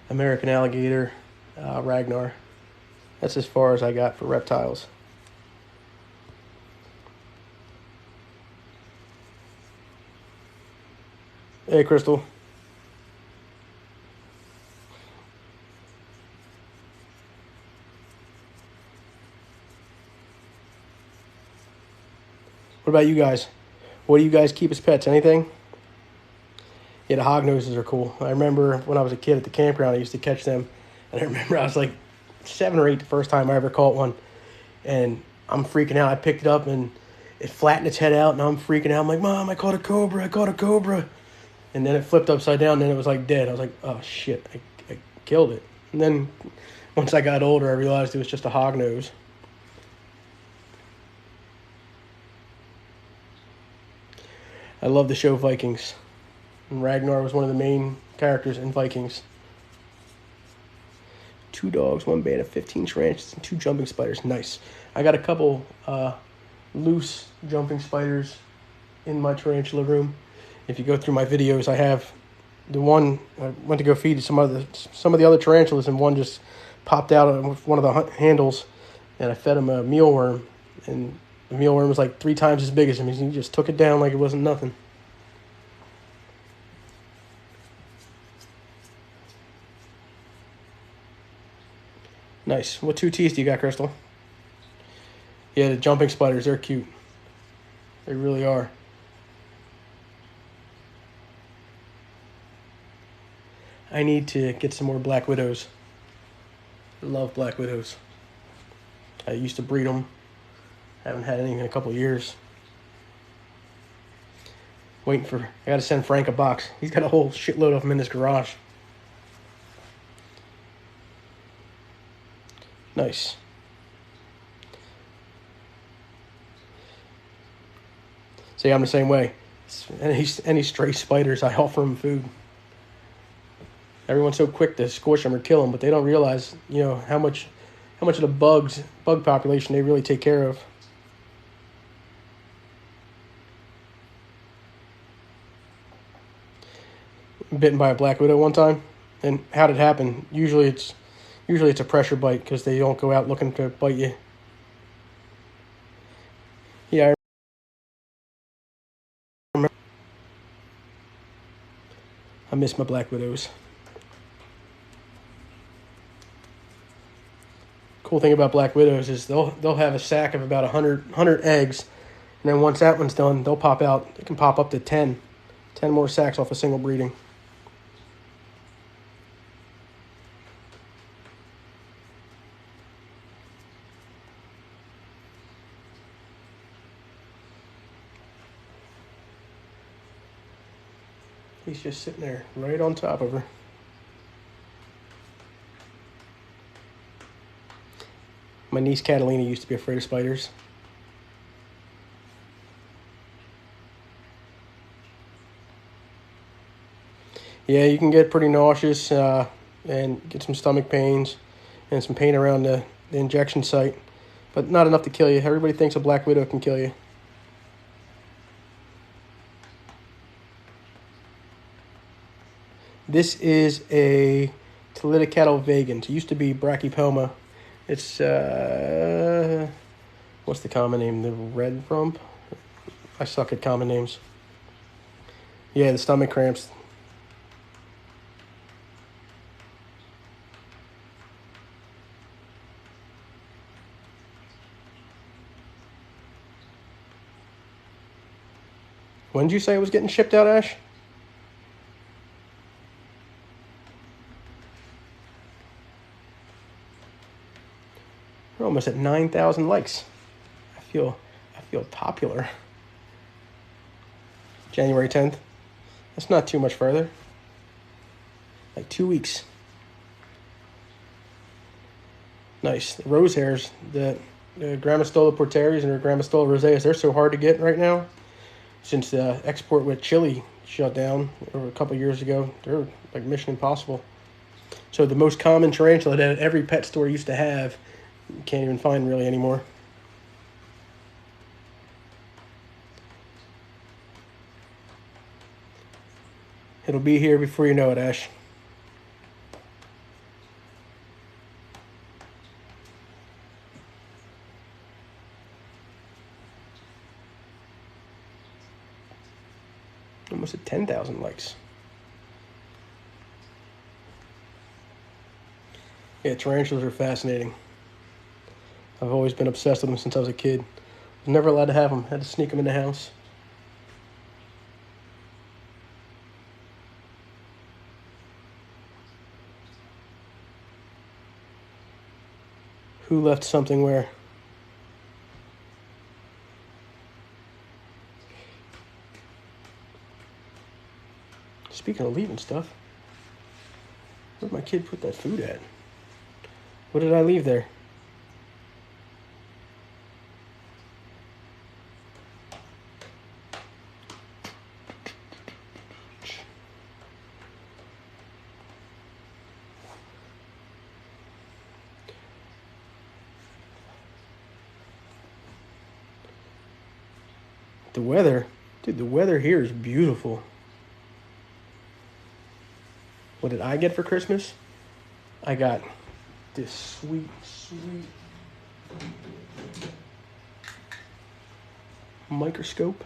American alligator, Ragnar. That's as far as I got for reptiles. Hey, Crystal. What about you guys? What do you guys keep as pets? Anything? Yeah, the hognoses are cool. I remember when I was a kid at the campground, I used to catch them. And I remember I was like 7 or 8 the first time I ever caught one. And I'm freaking out. I picked it up and it flattened its head out, and I'm freaking out. I'm like, Mom, I caught a cobra. I caught a cobra. And then it flipped upside down, and then it was like dead. I was like, oh, shit, I killed it. And then once I got older, I realized it was just a hognose. I love the show Vikings. And Ragnar was one of the main characters in Vikings. 2 dogs, 1 band of 15 tarantulas, and 2 jumping spiders. Nice. I got a couple loose jumping spiders in my tarantula room. If you go through my videos, I have the one I went to go feed some of the other tarantulas, and one just popped out with one of the handles, and I fed him a mealworm, and the mealworm was like 3 times as big as him. He just took it down like it wasn't nothing. Nice. What 2 T's do you got, Crystal? Yeah, the jumping spiders, they're cute. They really are. I need to get some more black widows. I love black widows. I used to breed them. Haven't had any in a couple of years. I gotta send Frank a box. He's got a whole shitload of them in his garage. Nice. See, I'm the same way. Any stray spiders, I offer them food. Everyone's so quick to squish them or kill them, but they don't realize, how much of the bug population they really take care of. Bitten by a black widow one time, and how did it happen? Usually it's a pressure bite because they don't go out looking to bite you. Yeah, I miss my black widows. Cool thing about black widows is they'll have a sack of about 100 eggs, and then once that one's done, they'll pop out. They can pop up to 10 more sacks off a single breeding. He's just sitting there right on top of her. My niece Catalina used to be afraid of spiders. Yeah, you can get pretty nauseous and get some stomach pains and some pain around the injection site, but not enough to kill you. Everybody thinks a black widow can kill you. This is a Toledo cattle vagans. It used to be Brachypelma. It's, what's the common name? The red rump? I suck at common names. Yeah, the stomach cramps. When did you say it was getting shipped out, Ash? We're almost at 9,000 likes. I feel popular. January 10th. That's not too much further. Like 2 weeks. Nice. The rose hairs, the Grammostola porteris and the Grammostola roseus, they're so hard to get right now. Since the export with Chile shut down over a couple years ago, they're like mission impossible. So the most common tarantula that every pet store used to have, you can't even find really anymore. It'll be here before you know it, Ash. Almost at 10,000 likes. Yeah, tarantulas are fascinating. I've always been obsessed with them since I was a kid. I was never allowed to have them. I had to sneak them in the house. Who left something where? Speaking of leaving stuff, where'd my kid put that food at? What did I leave there? The weather, dude, the weather here is beautiful. What did I get for Christmas? I got this sweet microscope.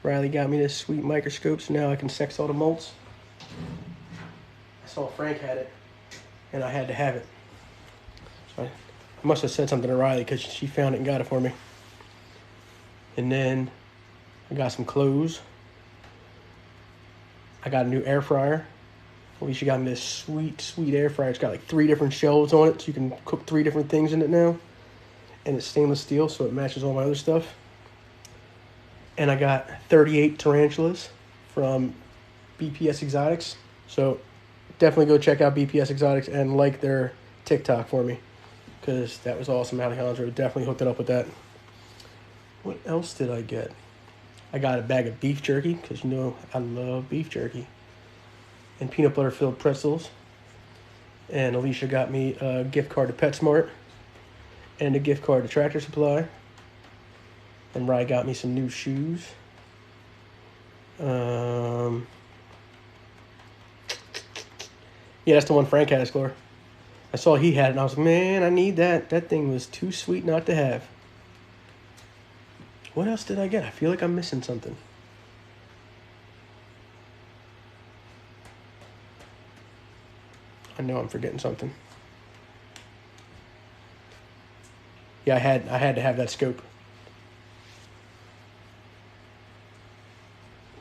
Riley got me this sweet microscope, so now I can sex all the molts. I saw Frank had it, and I had to have it. So I must have said something to Riley because she found it and got it for me. And then I got some clothes. I got a new air fryer. Alicia got me this sweet air fryer. It's got like 3 different shelves on it, so you can cook 3 different things in it now. And it's stainless steel, so it matches all my other stuff. And I got 38 tarantulas from BPS Exotics. So definitely go check out BPS Exotics and like their TikTok for me, because that was awesome. Alejandro definitely hooked it up with that. What else did I get? I got a bag of beef jerky, because you know I love beef jerky. And peanut butter filled pretzels. And Alicia got me a gift card to PetSmart and a gift card to Tractor Supply. And Rye got me some new shoes. Yeah, that's the one Frank had, Score. I saw he had it, and I was like, man, I need that. That thing was too sweet not to have. What else did I get? I feel like I'm missing something. I know I'm forgetting something. Yeah, I had to have that scope.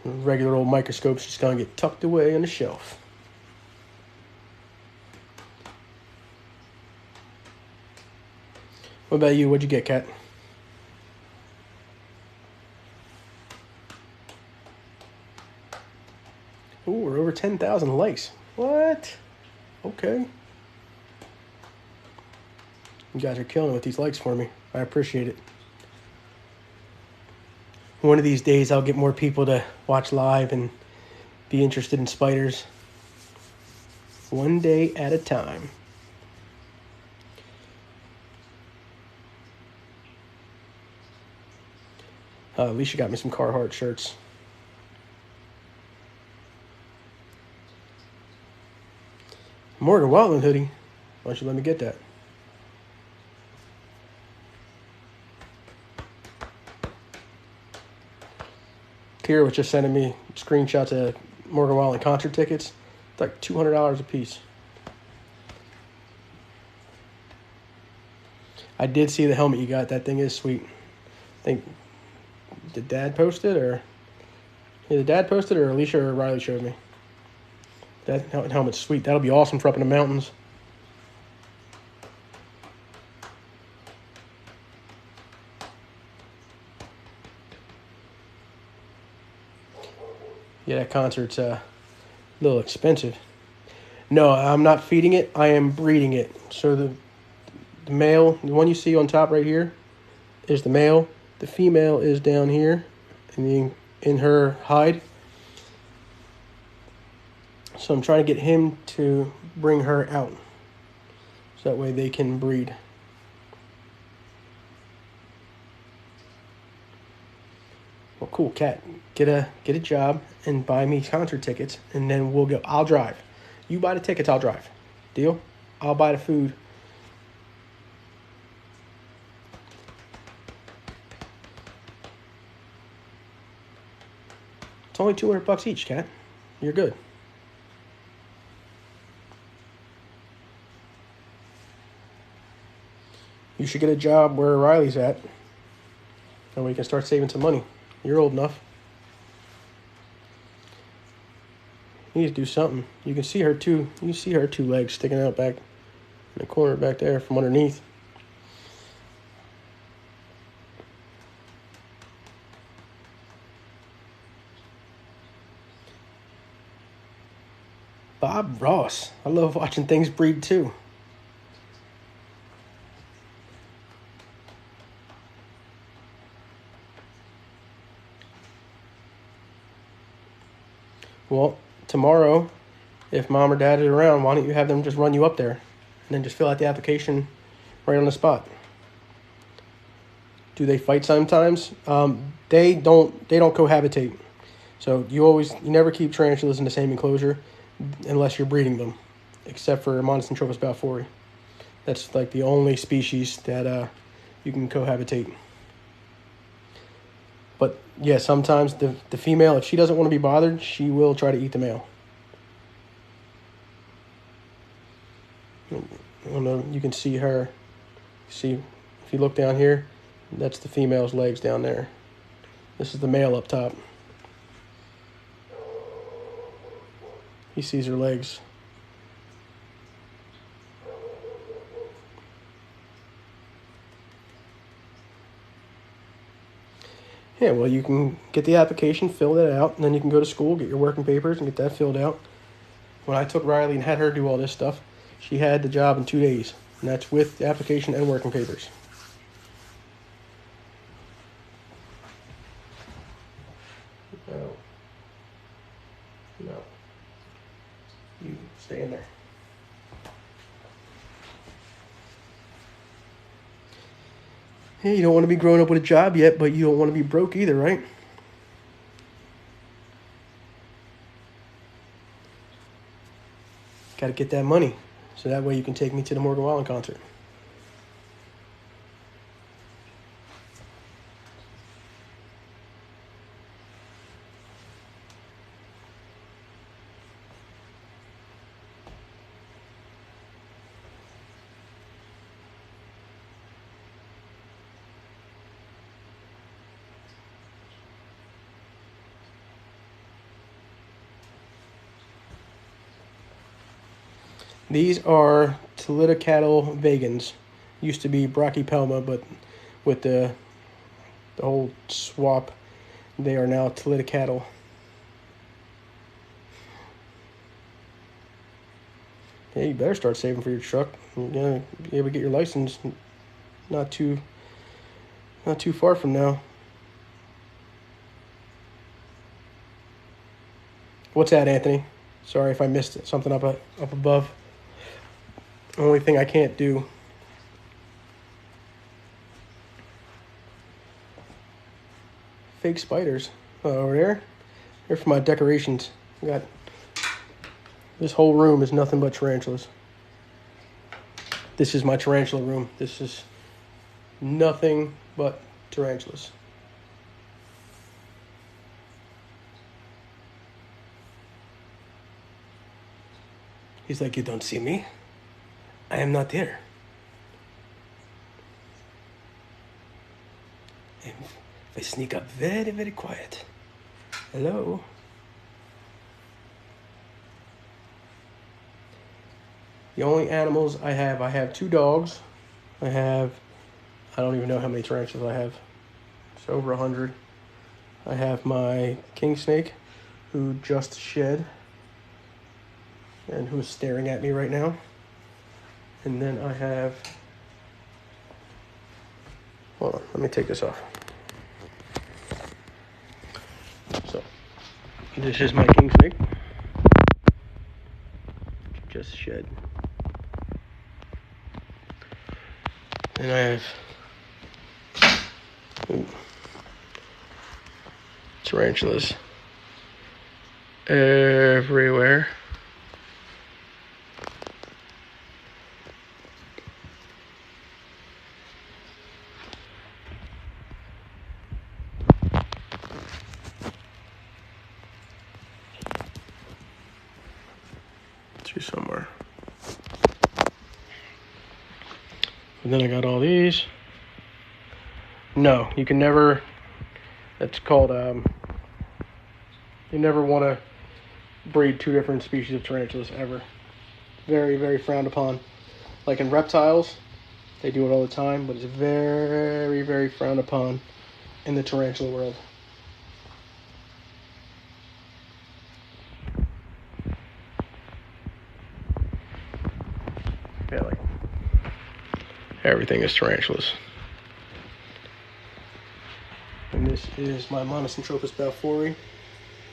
Regular old microscope's just gonna get tucked away on the shelf. What about you? What'd you get, Kat? Ooh, we're over 10,000 likes. What? Okay. You guys are killing it with these likes for me. I appreciate it. One of these days, I'll get more people to watch live and be interested in spiders. One day at a time. Alicia got me some Carhartt shirts. Morgan Waltman hoodie. Why don't you let me get that? Kira was just sending me screenshots of Morgan Wallen concert tickets. It's like $200 a piece. I did see the helmet you got. That thing is sweet. I think, did Dad post it, or either Dad posted it or Alicia or Riley showed me. That helmet's sweet. That'll be awesome for up in the mountains. Yeah, that concert's a little expensive. No, I'm not feeding it. I am breeding it. So the male, the one you see on top right here, is the male. The female is down here in her hide. So I'm trying to get him to bring her out, so that way they can breed. Well, cool, Kat. Get a job and buy me concert tickets, and then we'll go. I'll drive. You buy the tickets, I'll drive. Deal? I'll buy the food. It's only $200 each, Kat. You're good. You should get a job where Riley's at, and we can start saving some money. You're old enough. You need to do something. You can see her two. You can see her 2 legs sticking out back in the corner back there from underneath. Bob Ross. I love watching things breed too. Well, tomorrow, if Mom or Dad is around, why don't you have them just run you up there and then just fill out the application right on the spot? Do they fight sometimes? They don't cohabitate. So you never keep tarantulas in the same enclosure unless you're breeding them, except for Monocentrophus balfouri. That's like the only species that you can cohabitate. But yeah, sometimes the female, if she doesn't want to be bothered, she will try to eat the male. You can see her. See, if you look down here, that's the female's legs down there. This is the male up top. He sees her legs. Yeah, well, you can get the application, fill that out, and then you can go to school, get your working papers, and get that filled out. When I took Riley and had her do all this stuff, she had the job in 2 days, and that's with the application and working papers. No. You stay in there. Hey, you don't want to be growing up with a job yet, but you don't want to be broke either, right? Got to get that money, so that way you can take me to the Morgan Wallen concert. These are Talitocatl vagans. Used to be Brachypelma, but with the whole swap, they are now Talitocatl. Hey, you better start saving for your truck. You're gonna be able to get your license not too far from now. What's that, Anthony? Sorry if I missed something up above. Only thing I can't do. Fake spiders. Over there. They're for my decorations. I got this whole room is nothing but tarantulas. This is my tarantula room. This is nothing but tarantulas. He's like, you don't see me? I am not there. And I sneak up very, very quiet. Hello? The only animals I have 2 dogs. I don't even know how many tarantulas I have. It's over 100. I have my king snake, who just shed, and who is staring at me right now. And then I have, hold on, let me take this off. So, this is my king snake. Just shed. And I have tarantulas everywhere. Somewhere. And then I got all these. No, you can never, that's called, you never want to breed 2 different species of tarantulas ever. Very, very frowned upon. Like in reptiles, they do it all the time, but it's very, very frowned upon in the tarantula world. Like everything is tarantulas. And this is my Monocentrophus balfouri,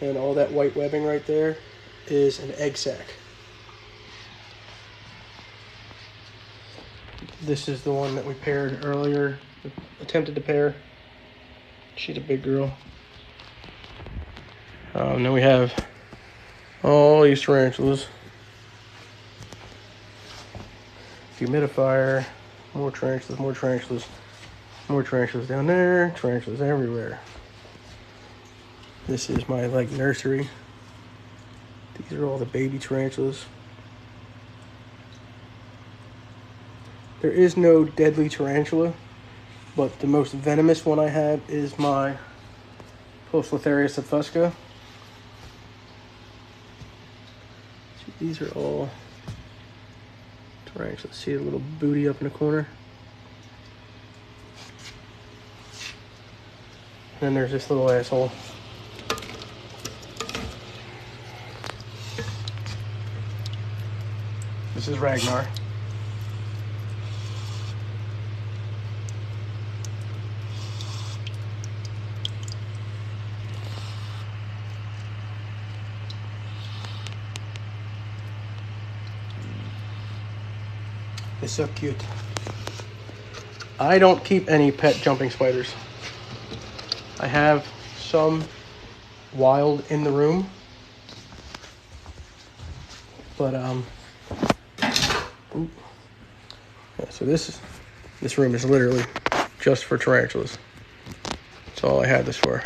and all that white webbing right there is an egg sac. This is the one that we paired earlier attempted to pair. She's a big girl. And then we have all these tarantulas. Humidifier, more tarantulas, more tarantulas, more tarantulas down there, tarantulas everywhere. This is my like nursery. These are all the baby tarantulas. There is no deadly tarantula, but the most venomous one I have is my Poecilotherius obfusca. These are all tarantulas. See a little booty up in the corner? And then there's this little asshole. This is Ragnar. It's so cute. I don't keep any pet jumping spiders. I have some wild in the room, but yeah, so this room is literally just for tarantulas. That's all I had this for.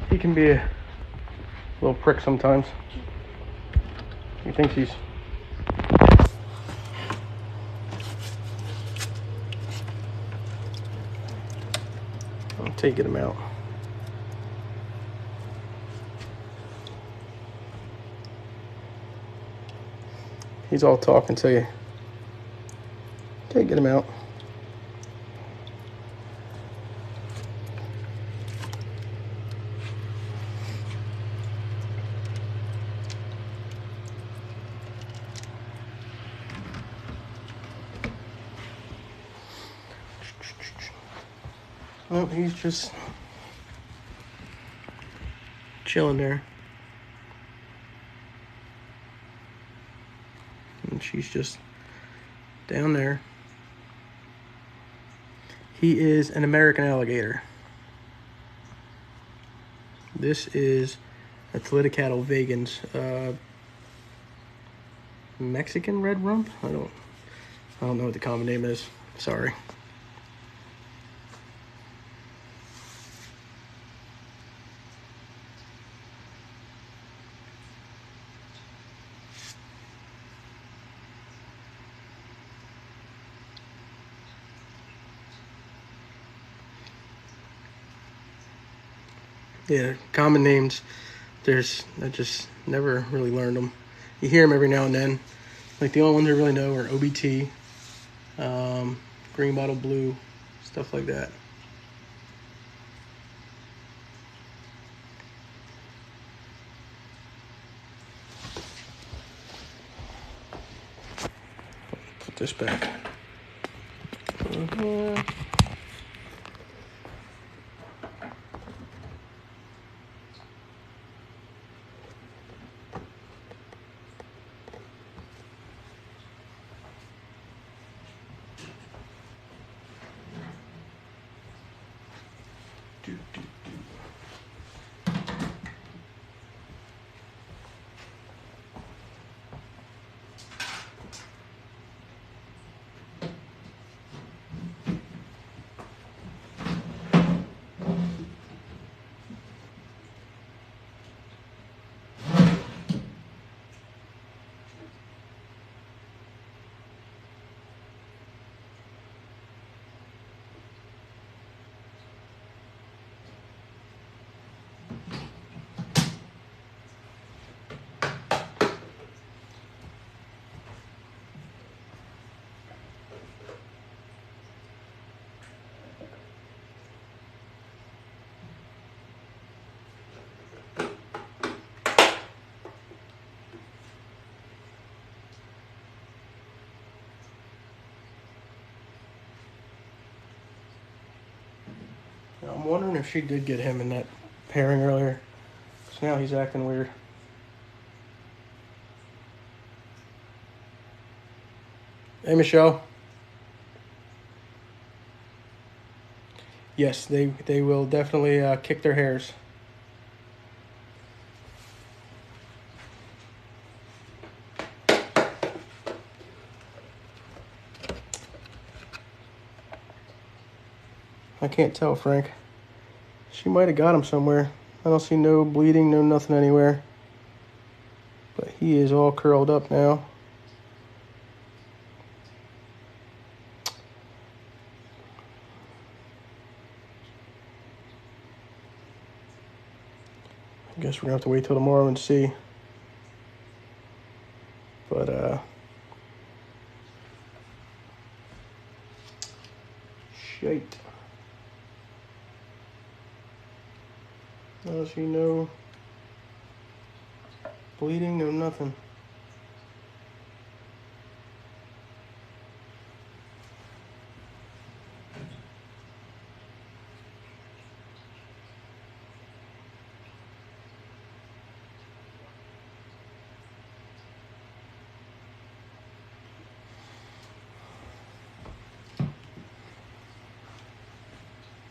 He can be a little prick sometimes. He thinks he's I'm taking him out. He's all talking to you. Can't get him out. Oh, he's just chilling there. And she's just down there. He is an American alligator. This is a Tiliticatl vagans. Mexican red rump? I don't know what the common name is. Sorry. Yeah, common names. I just never really learned them. You hear them every now and then. Like the only ones I really know are OBT, green bottle blue, stuff like that. Put this back. I'm wondering if she did get him in that pairing earlier. So now he's acting weird. Hey, Michelle. Yes, they will definitely kick their hairs. I can't tell, Frank. She might have got him somewhere. I don't see no bleeding, no nothing anywhere. But he is all curled up now. I guess we're gonna have to wait till tomorrow and see. But shite. I don't see no bleeding, no nothing.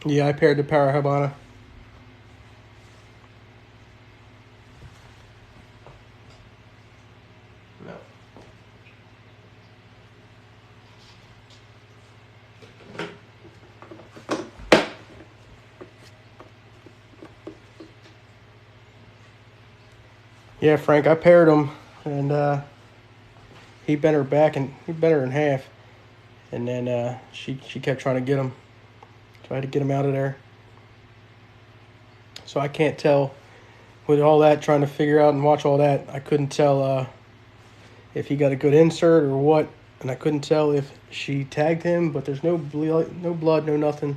Yeah, I paired the Para Habana. No. Yeah, Frank, I paired him, and he bent her back, and he bent her in half. And then she kept trying to get him. Tried to get him out of there. So I can't tell, with all that, trying to figure out and watch all that, I couldn't tell if he got a good insert or what. And I couldn't tell if she tagged him, but there's no blood, no nothing.